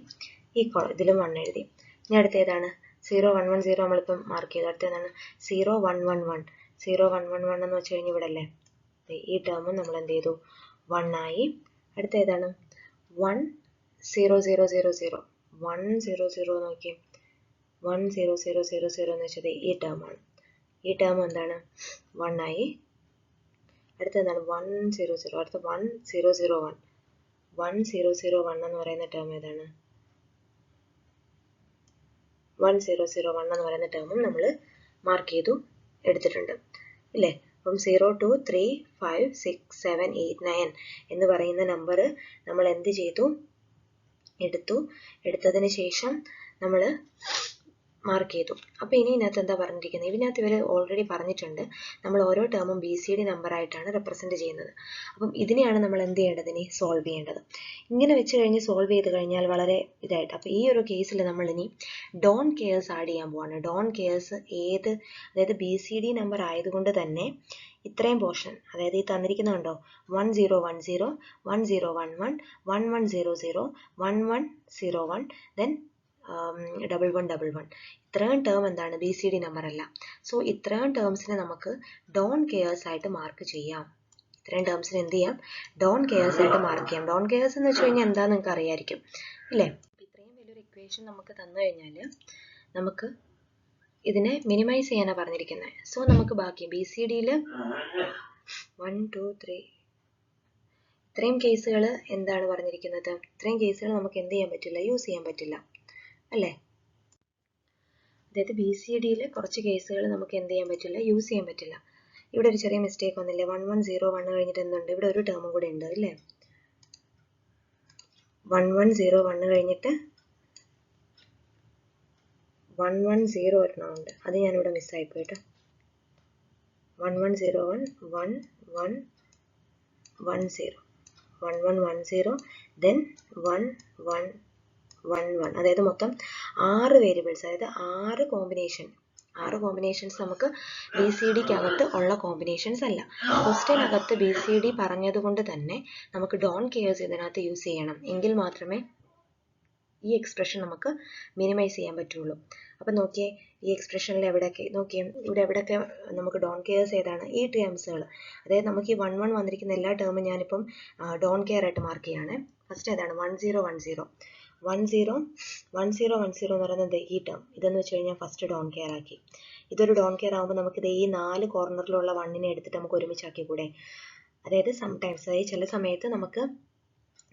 ഈ ഇതിലും 1 എഴുതി. ഇനി അടുത്ത ഏതാണ്? 0 1 1 0 നമ്മളിപ്പം മാർക്ക് ചെയ്തു. അടുത്ത ഏതാണ്? 0 1 1 1 0 1 1 1 എന്ന് വെച്ച് കഴിഞ്ഞാൽ ഇവിടെ അല്ലേ? ഈ ടേമും നമ്മൾ എന്ത് ചെയ്തു? 1 ആയി. അടുത്ത ഏതാണ്? 1 0 0 0 0 1 0 0 നോക്കി 1 0 0 0 0 എന്ന് വെച്ചത് ഈ ടേമാണ്. ഈ ടേം എന്താണ്? 1 ആയി. അടുത്ത എന്താണ്? 1 0 0. അടുത്ത 1 0 0 1 1 0 0 1 എന്ന് പറയുന്ന ടേം ഏതാണ്? 1 0 0 1 എന്ന് പറയുന്ന ടേമും നമ്മൾ മാർക്ക് ചെയ്തു എടുത്തിട്ടുണ്ട് ഇല്ലേ? അപ്പം 0 2 3 5 6 7 8 9 എന്ന് പറയുന്ന നമ്പർ നമ്മൾ എന്ത് ചെയ്തു? എടുത്തതിന് ശേഷം നമ്മൾ മാർക്ക് ചെയ്തു. അപ്പോൾ ഇനി ഇതിനകത്ത് എന്താ പറഞ്ഞിരിക്കുന്നത്? ഇതിനകത്ത് ഇവർ ഓൾറെഡി പറഞ്ഞിട്ടുണ്ട് നമ്മൾ ഓരോ ടേമും BCD നമ്പർ ആയിട്ടാണ് റെപ്രസെന്റ് ചെയ്യുന്നത്. അപ്പം ഇതിനെയാണ് നമ്മൾ എന്ത് ചെയ്യേണ്ടത്? ഇനി സോൾവ് ചെയ്യേണ്ടത്. ഇങ്ങനെ വെച്ച് കഴിഞ്ഞ് സോൾവ് ചെയ്ത് കഴിഞ്ഞാൽ വളരെ ഇതായിട്ട്. അപ്പോൾ ഈ ഒരു കേസിൽ നമ്മൾ ഇനി ഡോൺ കെയേഴ്സ് ആഡ് ചെയ്യാൻ പോവാണ്. ഡോൺ കെയേഴ്സ് അതായത് BCD നമ്പർ ആയതുകൊണ്ട് തന്നെ ഇത്രയും പോർഷൻ, അതായത് ഈ തന്നിരിക്കുന്നുണ്ടോ 1 0 1 0 1 0 1 1 1 1 0 0 1 1 0 1 then 1 1 1 1 ഇത്രയും ടേം എന്താണ്? BCD നമ്പർ അല്ല. സോ ഇത്രയും ടേംസിനെ നമുക്ക് ഡോൺ കെയേഴ്സ് ആയിട്ട് മാർക്ക് ചെയ്യാം. ഇത്രയും ടേംസിന് എന്ത് ചെയ്യാം? ഡോൺ കെയേഴ്സ് ആയിട്ട് മാർക്ക് ചെയ്യാം. ഡോൺ കെയേഴ്സ് എന്ന് വെച്ച് കഴിഞ്ഞാൽ എന്താണെന്ന് നിങ്ങൾക്ക് അറിയായിരിക്കും ഇല്ലേ? ഇത്രയും വലിയൊരു ഇക്വേഷൻ നമുക്ക് തന്നു കഴിഞ്ഞാൽ നമുക്ക് ഇതിനെ മിനിമൈസ് ചെയ്യാനാണ് പറഞ്ഞിരിക്കുന്നത്. സോ നമുക്ക് ബാക്കി BCDയിൽ 1 2 3 ഇത്രയും കേസുകൾ എന്താണ് പറഞ്ഞിരിക്കുന്നത്? ഇത്രയും കേസുകൾ നമുക്ക് എന്ത് ചെയ്യാൻ പറ്റില്ല? യൂസ് ചെയ്യാൻ പറ്റില്ല അല്ലേ? അതായത് BCDയിൽ കുറച്ച് കേസുകൾ നമുക്ക് എന്ത് ചെയ്യാൻ പറ്റില്ല? യൂസ് ചെയ്യാൻ പറ്റില്ല. ഇവിടെ ഒരു ചെറിയ മിസ്റ്റേക്ക് വന്നില്ലേ? 1 1 0 1 കഴിഞ്ഞിട്ട് എന്തുണ്ട്? ഇവിടെ ഒരു ടേമും കൂടെ ഉണ്ട് അല്ലേ? 1 1 0 1 കഴിഞ്ഞിട്ട് 1 1 0 ഒരെണ്ണമുണ്ട്. അത് ഞാനിവിടെ മിസ്സായിപ്പോയി കേട്ടോ. 1 1 0 1 1 1 1 0 1 1 1 0 then 1 1 1 1 അതായത് മൊത്തം 6 വേരിയബിൾസ്, അതായത് 6 കോമ്പിനേഷൻസ് നമുക്ക് BCDക്കകത്ത് ഉള്ള കോമ്പിനേഷൻസ് അല്ല. ക്വസ്റ്റ്യനകത്ത് BCD പറഞ്ഞതുകൊണ്ട് തന്നെ നമുക്ക് ഡോൺ കെയേഴ്സ് ഇതിനകത്ത് യൂസ് ചെയ്യണം. എങ്കിൽ മാത്രമേ ഈ എക്സ്പ്രഷൻ നമുക്ക് മിനിമൈസ് ചെയ്യാൻ പറ്റുള്ളൂ. അപ്പം നോക്കിയേ, ഈ എക്സ്പ്രഷനിൽ എവിടെയൊക്കെ നോക്കിയേ, ഇവിടെ എവിടെയൊക്കെ നമുക്ക് ഡോൺ കെയേഴ്സ് ഏതാണ്? ഈ ടേംസുകൾ. അതായത് നമുക്ക് ഈ 1 1 വന്നിരിക്കുന്ന എല്ലാ ടേമും ഞാനിപ്പം ഡോൺ കെയർ ആയിട്ട് മാർക്ക് ചെയ്യാണ്. ഫസ്റ്റ് ഏതാണ്? 1 0 1 0 1 0 1 0 1 0 എന്ന് പറയുന്നത് ഈ ടേം. ഇതെന്ന് വെച്ച് കഴിഞ്ഞാൽ ഫസ്റ്റ് ഡോൺ കെയർ ആക്കി. ഇതൊരു ഡോൺ കെയർ ആകുമ്പോൾ നമുക്കിത് ഈ 4 കോർണറിലുള്ള 1നെ എടുത്തിട്ട് നമുക്ക് ഒരുമിച്ചാക്കി കൂടെ? അതായത് സംടൈംസ്, അതായത് ചില സമയത്ത് നമുക്ക്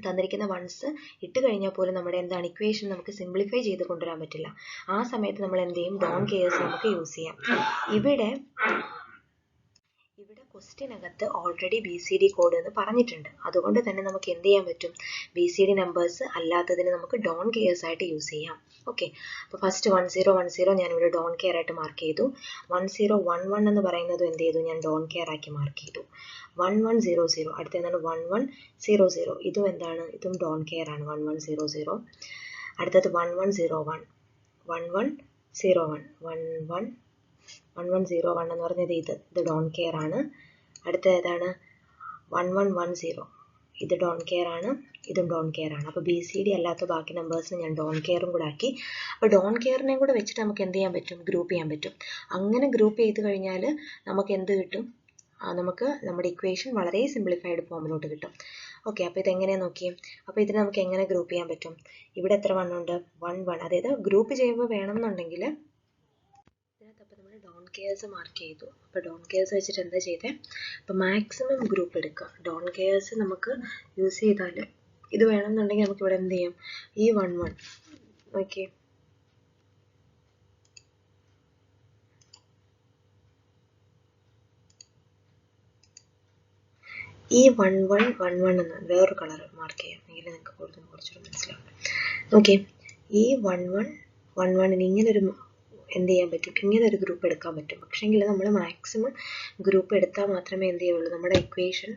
തന്നിരിക്കുന്ന വൺസ് ഇട്ട് കഴിഞ്ഞാൽ പോലും നമ്മുടെ എന്താണ് ഇക്വേഷൻ നമുക്ക് സിംപ്ലിഫൈ ചെയ്ത് കൊണ്ടുവരാൻ പറ്റില്ല. ആ സമയത്ത് നമ്മൾ എന്ത് ചെയ്യും? ഡോൺ കെയേഴ്സ് നമുക്ക് യൂസ് ചെയ്യാം. ഇവിടെ ക്വസ്റ്റ്യനകത്ത് ഓൾറെഡി BCD കോഡ് എന്ന് പറഞ്ഞിട്ടുണ്ട്. അതുകൊണ്ട് തന്നെ നമുക്ക് എന്ത് ചെയ്യാൻ പറ്റും? BCD നമ്പേഴ്സ് അല്ലാത്തതിന് നമുക്ക് ഡോൺ കെയേഴ്സ് ആയിട്ട് യൂസ് ചെയ്യാം. ഓക്കെ, അപ്പോൾ ഫസ്റ്റ് 1 0 1 0 ഞാനിവിടെ ഡോൺ കെയർ ആയിട്ട് മാർക്ക് ചെയ്തു. 1 0 1 1 എന്ന് പറയുന്നത് എന്ത് ചെയ്തു? ഞാൻ ഡോൺ കെയർ ആക്കി മാർക്ക് ചെയ്തു. 1 1 0 0 അടുത്ത എന്താണ്? 1 1 0 0 ഇതും എന്താണ്? ഇതും ഡോൺ കെയർ ആണ്. 1 1 0 0 അടുത്തത് 1 1 0 1 1 1 0 1 1 1 1 1 0 1 എന്ന് പറഞ്ഞത് ഇത് ഡോൺ കെയർ ആണ്. അടുത്ത ഏതാണ്? 1 1 1 0 ഇത് ഡോൺ കെയർ ആണ്, ഇതും ഡോൺ കെയർ ആണ്. അപ്പോൾ BCD അല്ലാത്ത ബാക്കി നമ്പേഴ്സിന് ഞാൻ ഡോൺ കെയറും കൂടെ ആക്കി. അപ്പോൾ ഡോൺ കെയറിനെയും കൂടെ വെച്ചിട്ട് നമുക്ക് എന്ത് ചെയ്യാൻ പറ്റും? ഗ്രൂപ്പ് ചെയ്യാൻ പറ്റും. അങ്ങനെ ഗ്രൂപ്പ് ചെയ്ത് കഴിഞ്ഞാൽ നമുക്ക് എന്ത് കിട്ടും? നമുക്ക് നമ്മുടെ ഇക്വേഷൻ വളരെ സിംപ്ലിഫൈഡ് ഫോമിലോട്ട് കിട്ടും. ഓക്കെ, അപ്പോൾ ഇതെങ്ങനെയാണ് നോക്കിയേ. അപ്പോൾ ഇതിനെ നമുക്ക് എങ്ങനെ ഗ്രൂപ്പ് ചെയ്യാൻ പറ്റും? ഇവിടെ എത്ര 1 ഉണ്ട്? 1 1. അതായത് ഗ്രൂപ്പ് ചെയ്യുമ്പോൾ വേണമെന്നുണ്ടെങ്കിൽ ഇതിനകത്ത് അപ്പോൾ നമ്മൾ ഡോൺ കെയേഴ്സ് മാർക്ക് ചെയ്തു. അപ്പോൾ ഡോൺ കെയേഴ്സ് വെച്ചിട്ട് എന്താ ചെയ്തേ? അപ്പോൾ മാക്സിമം ഗ്രൂപ്പ് എടുക്കുക. ഡോൺ കെയേഴ്സ് നമുക്ക് യൂസ് ചെയ്താൽ ഇത് വേണമെന്നുണ്ടെങ്കിൽ നമുക്ക് ഇവിടെ എന്ത് ചെയ്യും? ഈ 1 1 ഓക്കെ, ഈ 1 1 1 1 എന്ന് വേറൊരു കളർ മാർക്ക് ചെയ്യാം, എങ്കിൽ നിങ്ങൾക്ക് കുറച്ചുകൂടി മനസ്സിലാവും. ഓക്കെ, ഈ 1 1 1 1 ഇങ്ങനൊരു എന്ത് ചെയ്യാൻ പറ്റും? ഇങ്ങനൊരു ഗ്രൂപ്പ് എടുക്കാൻ പറ്റും. പക്ഷേങ്കിൽ നമ്മൾ മാക്സിമം ഗ്രൂപ്പ് എടുത്താൽ മാത്രമേ എന്ത് ചെയ്യുള്ളൂ? നമ്മുടെ ഇക്വേഷൻ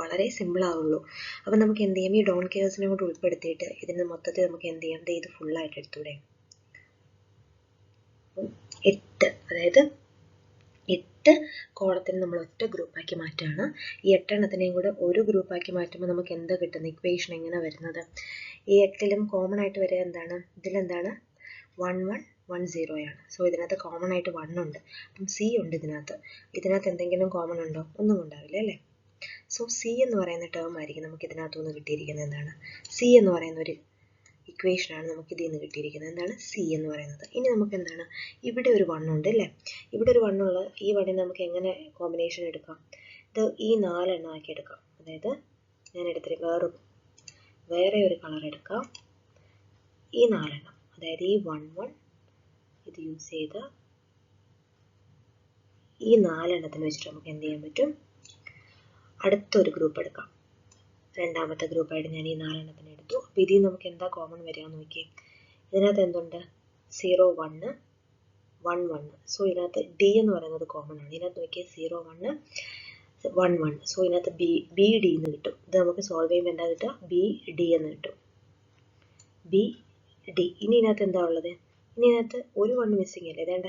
വളരെ സിമ്പിൾ ആവുള്ളൂ. അപ്പം നമുക്ക് എന്ത് ചെയ്യാം? ഈ ഡോൺ കെയേഴ്സിനെ കൂടെ ഉൾപ്പെടുത്തിയിട്ട് ഇതിന് മൊത്തത്തിൽ നമുക്ക് എന്ത് ചെയ്യാം? ഇത് ഫുള്ളായിട്ട് എടുത്തൂടെ? 8, അതായത് 8 കോളത്തിന് നമ്മൾ ഒറ്റ ഗ്രൂപ്പാക്കി മാറ്റുകയാണ്. ഈ 8 എണ്ണത്തിനെയും കൂടെ ഒരു ഗ്രൂപ്പാക്കി മാറ്റുമ്പോൾ നമുക്ക് എന്താ കിട്ടുന്നത്? ഇക്വേഷൻ എങ്ങനെ വരുന്നത്? ഈ 8ലും കോമൺ ആയിട്ട് വരിക എന്താണ്? ഇതിലെന്താണ്? 1 1 1 0 ആണ്. സോ ഇതിനകത്ത് കോമൺ ആയിട്ട് 1 ഉണ്ട്. അപ്പം സി ഉണ്ട് ഇതിനകത്ത് എന്തെങ്കിലും കോമൺ ഉണ്ടോ? ഒന്നും ഉണ്ടാവില്ല അല്ലേ? സോ സി എന്ന് പറയുന്ന ടേം ആയിരിക്കും നമുക്ക് ഇതിനകത്തുനിന്ന് കിട്ടിയിരിക്കുന്നത്. എന്താണ്? സി എന്ന് പറയുന്ന ഒരു ഇക്വേഷനാണ് നമുക്ക് ഇതിൽ നിന്ന് കിട്ടിയിരിക്കുന്നത്. എന്താണ്? സി എന്ന് പറയുന്നത്. ഇനി നമുക്ക് എന്താണ്? ഇവിടെ ഒരു 1 ഉണ്ട് അല്ലേ? ഇവിടെ ഒരു 1 ഉള്ള ഈ 1 നമുക്ക് എങ്ങനെ കോമ്പിനേഷൻ എടുക്കാം? ഇത് ഈ 4 എണ്ണം ആക്കി എടുക്കാം. അതായത് ഞാൻ എടുത്തിട്ട് വേറെ ഒരു കളർ എടുക്കാം. ഈ 4 എണ്ണം, അതായത് ഈ 1 1 ഇത് യൂസ് ചെയ്ത് ഈ 4 എണ്ണത്തിന് വെച്ചിട്ട് നമുക്ക് എന്ത് ചെയ്യാൻ പറ്റും? അടുത്തൊരു ഗ്രൂപ്പ് എടുക്കാം. രണ്ടാമത്തെ ഗ്രൂപ്പായിട്ട് ഞാൻ ഈ 4 എണ്ണത്തിന് എടുത്തു. അപ്പോൾ ഇതിൽ നമുക്ക് എന്താ കോമൺ വരിക നോക്കിയേ. ഇതിനകത്ത് എന്തുണ്ട്? 0 1 1 1. സോ ഇതിനകത്ത് ഡി എന്ന് പറയുന്നത് കോമൺ ആണ്. ഇതിനകത്ത് നോക്കിയാൽ 0 1 1 1. സോ ഇതിനകത്ത് ബി ഡി എന്ന് കിട്ടും. ഇത് നമുക്ക് സോൾവ് ചെയ്യുമ്പോൾ എന്താ കിട്ടുക? ബി ഡി എന്ന് കിട്ടും. B D. ഇനി ഇതിനകത്ത് എന്താ ഉള്ളത്? ഇനി ഇതിനകത്ത് ഒരു 1 മിസ്സിങ് അല്ലേ? ഇതേണ്ട,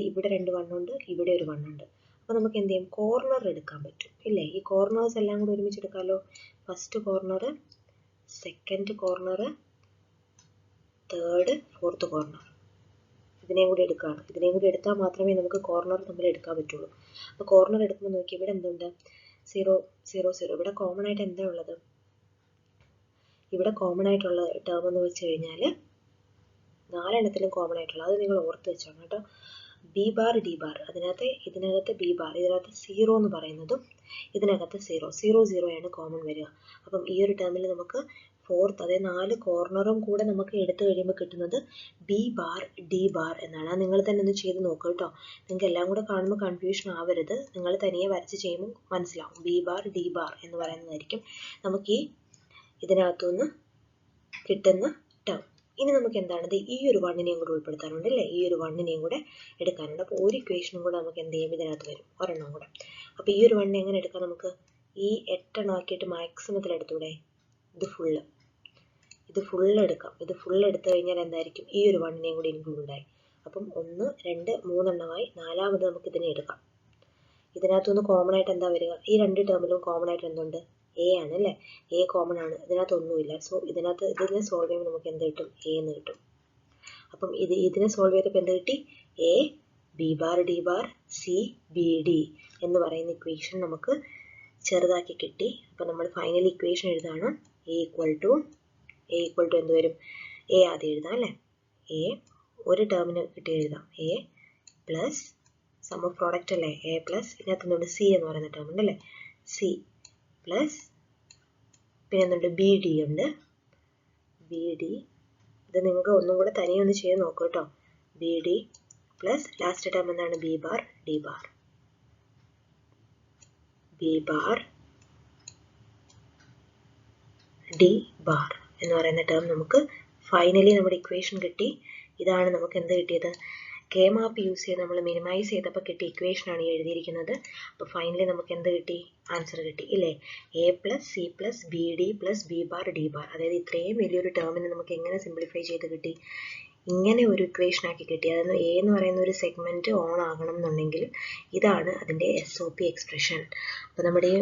ഇവിടെ 2 1 ഉണ്ട്, ഇവിടെ ഒരു 1 ഉണ്ട്. അപ്പോൾ നമുക്ക് എന്ത് ചെയ്യും? കോർണർ എടുക്കാൻ പറ്റും ഇല്ലേ? ഈ കോർണേഴ്സ് എല്ലാം കൂടി ഒരുമിച്ച് എടുക്കാമല്ലോ. First corner, second corner, third, fourth corner. ഇതിനെയും കൂടി എടുക്കുകയാണ്. ഇതിനെയും കൂടി എടുത്താൽ മാത്രമേ നമുക്ക് കോർണർ തമ്മിൽ എടുക്കാൻ പറ്റുള്ളൂ. അപ്പോൾ കോർണർ എടുക്കുമ്പോൾ നോക്കി, ഇവിടെ എന്തുണ്ട്? 0 0 0. ഇവിടെ കോമൺ ആയിട്ട് എന്താ ഉള്ളത്? ഇവിടെ കോമൺ ആയിട്ടുള്ള ടേം എന്ന് വെച്ച് കഴിഞ്ഞാൽ 4 എണ്ണത്തിലും കോമൺ ആയിട്ടുള്ള, അത് നിങ്ങൾ ഓർത്ത് വെച്ചോണം കേട്ടോ. B bar D bar. ഇതിനകത്ത് ബി ബാർ, ഇതിനകത്ത് 0 എന്ന് പറയുന്നതും ഇതിനകത്ത് 0 0 0 ആണ് കോമൺ വരിക. അപ്പം ഈ ഒരു ടേമിൽ നമുക്ക് ഫോർത്ത്, അതായത് 4 കോർണറും കൂടെ നമുക്ക് എടുത്തു കഴിയുമ്പോൾ കിട്ടുന്നത് ബി ബാർ ഡി ബാർ എന്നാണ്. അത് നിങ്ങൾ തന്നെ ഒന്ന് ചെയ്ത് നോക്കുക കേട്ടോ. നിങ്ങൾക്ക് എല്ലാം കൂടെ കാണുമ്പോൾ കൺഫ്യൂഷൻ ആവരുത്. നിങ്ങൾ തനിയെ വരച്ച് ചെയ്യുമ്പോൾ മനസ്സിലാവും. ബി ബാർ ഡി ബാർ എന്ന് പറയുന്നതായിരിക്കും നമുക്ക് ഇതിനകത്തുനിന്ന് കിട്ടുന്ന ടേം. ഇനി നമുക്ക് എന്താണത്? ഈ ഒരു 1നെയും കൂടെ ഉൾപ്പെടുത്താനുണ്ട് അല്ലേ? ഈ ഒരു 1നെയും കൂടെ എടുക്കാനുണ്ട്. അപ്പോൾ ഒരു ഇക്വേഷനും കൂടെ നമുക്ക് എന്ത് ചെയ്യും? ഇതിനകത്ത് വരും, ഒരെണ്ണം കൂടെ. അപ്പോൾ ഈ ഒരു 1നെ എങ്ങനെ എടുക്കാം? നമുക്ക് ഈ 8 എണ്ണം ആക്കിയിട്ട് മാക്സിമത്തിൽ എടുത്തൂടെ? ഇത് ഫുള്ള് എടുക്കാം. ഇത് ഫുള്ള് എടുത്തു കഴിഞ്ഞാൽ എന്തായിരിക്കും? ഈ ഒരു 1നെയും കൂടി ഇൻക്ലൂഡ് ആയി. അപ്പം 1 2 3 എണ്ണമായി. നാലാമത് നമുക്ക് ഇതിനെ എടുക്കാം. ഇതിനകത്തുനിന്ന് കോമൺ ആയിട്ട് എന്താ വരിക? ഈ 2 ടേമിലും കോമൺ ആയിട്ട് എന്തുണ്ട്? എ ആണ് അല്ലേ? എ കോമൺ ആണ്. ഇതിനകത്ത് ഒന്നുമില്ല. സോ ഇതിനെ സോൾവ് ചെയ്യുമ്പോൾ നമുക്ക് എന്ത് കിട്ടും? എ എന്ന് കിട്ടും. അപ്പം ഇതിനെ സോൾവ് ചെയ്തപ്പോൾ എന്ത് കിട്ടി? A B bar D bar C B D എന്ന് പറയുന്ന ഇക്വേഷൻ നമുക്ക് ചെറുതാക്കി കിട്ടി. അപ്പം നമ്മൾ ഫൈനൽ ഇക്വേഷൻ എഴുതാണ്. എ ഈക്വൽ ടു എന്ത് വരും? എ ആദ്യം എഴുതാം അല്ലേ? എ ഒരു ടേമിന് കിട്ടി എഴുതാം. A plus sum of product അല്ലേ? എ പ്ലസ് ഇതിനകത്ത് എന്തുണ്ട്? സി എന്ന് പറയുന്ന ടേം ഉണ്ട് അല്ലേ? സി പ്ലസ് പിന്നെ എന്തുണ്ട്? ബി ഡി ഉണ്ട്. ബി ഡി ഇത് നിങ്ങൾക്ക് ഒന്നും കൂടെ തനിയെ ഒന്ന് ചെയ്ത് നോക്കൂ കേട്ടോ. B D plus last term എന്താണ്? B bar D bar. B bar D bar എന്ന് പറയുന്ന ടേം നമുക്ക് ഫൈനലി നമ്മുടെ ഇക്വേഷൻ കിട്ടി. ഇതാണ് നമുക്ക് എന്ത് കിട്ടിയത്? കെ മാപ്പ് യൂസ് ചെയ്ത് നമ്മൾ മിനിമൈസ് ചെയ്തപ്പോൾ കിട്ടിയ ഇക്വേഷനാണ് ഈ എഴുതിയിരിക്കുന്നത്. അപ്പോൾ ഫൈനലി നമുക്ക് എന്ത് കിട്ടി? ആൻസർ കിട്ടി ഇല്ലേ? A plus C plus B D plus B bar D bar. അതായത് ഇത്രയും വലിയൊരു ടേമിനെ നമുക്ക് എങ്ങനെ സിംപ്ലിഫൈ ചെയ്ത് കിട്ടി? ഇങ്ങനെ ഒരു ഇക്വേഷൻ ആക്കി കിട്ടി. അതായത് എ എന്ന് പറയുന്ന ഒരു സെഗ്മെന്റ് ഓൺ ആകണം എന്നുണ്ടെങ്കിൽ ഇതാണ് അതിൻ്റെ SOP എക്സ്പ്രഷൻ. അപ്പോൾ നമ്മുടെ ഈ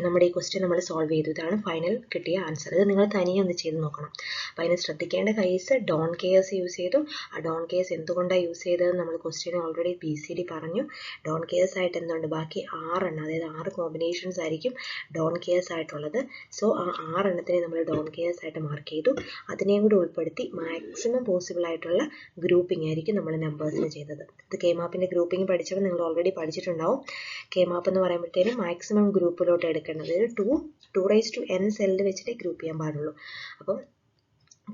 നമ്മുടെ ഈ ക്വസ്റ്റ്യൻ നമ്മൾ സോൾവ് ചെയ്തു. ഇതാണ് ഫൈനൽ കിട്ടിയ ആൻസർ. ഇത് നിങ്ങൾ തനിയെ ഒന്ന് ചെയ്ത് നോക്കണം. അപ്പോൾ അതിന് ശ്രദ്ധിക്കേണ്ട കേസ് ഡോൺ കെയേഴ്സ് യൂസ് ചെയ്തു. ആ ഡോൺ കെയേഴ്സ് എന്തുകൊണ്ടാണ് യൂസ് ചെയ്തത് നമ്മൾ ക്വസ്റ്റ്യൻ ഓൾറെഡി PCD പറഞ്ഞു. ഡോൺ കെയേഴ്സ് ആയിട്ട് എന്തുണ്ട്, ബാക്കി 6 എണ്ണം, അതായത് 6 കോമ്പിനേഷൻസ് ആയിരിക്കും ഡോൺ കെയേഴ്സ് ആയിട്ടുള്ളത്. സോ ആ 6 എണ്ണത്തിനെ നമ്മൾ ഡോൺ കെയേഴ്സ് ആയിട്ട് മാർക്ക് ചെയ്തു. അതിനെയും കൂടി ഉൾപ്പെടുത്തി മാക്സിമം പോസിബിൾ ആയിട്ടുള്ള ഗ്രൂപ്പിംഗ് ആയിരിക്കും നമ്മൾ നമ്പേഴ്സിന് ചെയ്തത്. ഇത് K-മാപ്പിൻ്റെ ഗ്രൂപ്പിംഗ് പഠിച്ചപ്പോൾ നിങ്ങൾ ഓൾറെഡി പഠിച്ചിട്ടുണ്ടാവും. K-മാപ്പ് എന്ന് പറയുമ്പോഴത്തേനും മാക്സിമം ഗ്രൂപ്പിലോട്ട് എടുക്കേണ്ടത് 2n സെല്ല് വെച്ചിട്ടേ ഗ്രൂപ്പ് ചെയ്യാൻ പാടുള്ളൂ. അപ്പം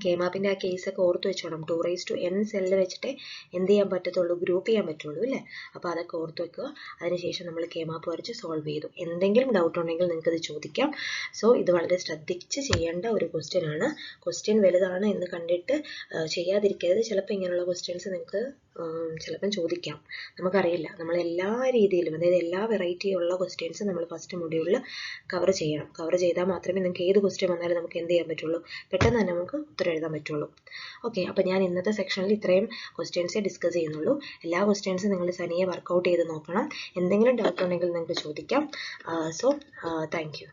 K-മാപ്പിൻ്റെ ആ കേസൊക്കെ ഓർത്ത് വെച്ചോണം. 2n സെല്ല് വെച്ചിട്ടേ എന്ത് ചെയ്യാൻ പറ്റത്തുള്ളൂ, ഗ്രൂപ്പ് ചെയ്യാൻ പറ്റുള്ളൂ അല്ലേ. അപ്പോൾ അതൊക്കെ ഓർത്ത് വെക്കുക. അതിനുശേഷം നമ്മൾ K-മാപ്പ് വരച്ച് സോൾവ് ചെയ്തു. എന്തെങ്കിലും ഡൗട്ട് ഉണ്ടെങ്കിൽ നിങ്ങൾക്ക് ഇത് ചോദിക്കാം. സോ ഇത് വളരെ ശ്രദ്ധിച്ച് ചെയ്യേണ്ട ഒരു ക്വസ്റ്റ്യൻ ആണ്. ക്വസ്റ്റ്യൻ വലുതാണ് എന്ന് കണ്ടിട്ട് ചെയ്യാതിരിക്കരുത്. ചിലപ്പോൾ ഇങ്ങനെയുള്ള ക്വസ്റ്റ്യൻസ് നിങ്ങൾക്ക് ചിലപ്പം ചോദിക്കാം, നമുക്കറിയില്ല. നമ്മൾ എല്ലാ രീതിയിലും, അതായത് എല്ലാ വെറൈറ്റിയുള്ള ക്വസ്റ്റ്യൻസ് നമ്മൾ ഫസ്റ്റ് മൊഡ്യൂളിൽ കവർ ചെയ്യണം. കവർ ചെയ്താൽ മാത്രമേ നിങ്ങൾക്ക് ഏത് ക്വസ്റ്റ്യൻ വന്നാലും നമുക്ക് എന്ത് ചെയ്യാൻ പറ്റുള്ളൂ, പെട്ടെന്ന് തന്നെ നമുക്ക് ഉത്തരം എഴുതാൻ പറ്റുള്ളൂ. ഓക്കെ, അപ്പോൾ ഞാൻ ഇന്നത്തെ സെക്ഷനിൽ ഇത്രയും ക്വസ്റ്റ്യൻസേ ഡിസ്കസ് ചെയ്യുന്നുള്ളൂ. എല്ലാ ക്വസ്റ്റ്യൻസും നിങ്ങൾ തനിയെ വർക്കൗട്ട് ചെയ്ത് നോക്കണം. എന്തെങ്കിലും ഡൗട്ട് ഉണ്ടെങ്കിൽ നിങ്ങൾക്ക് ചോദിക്കാം. So thank you.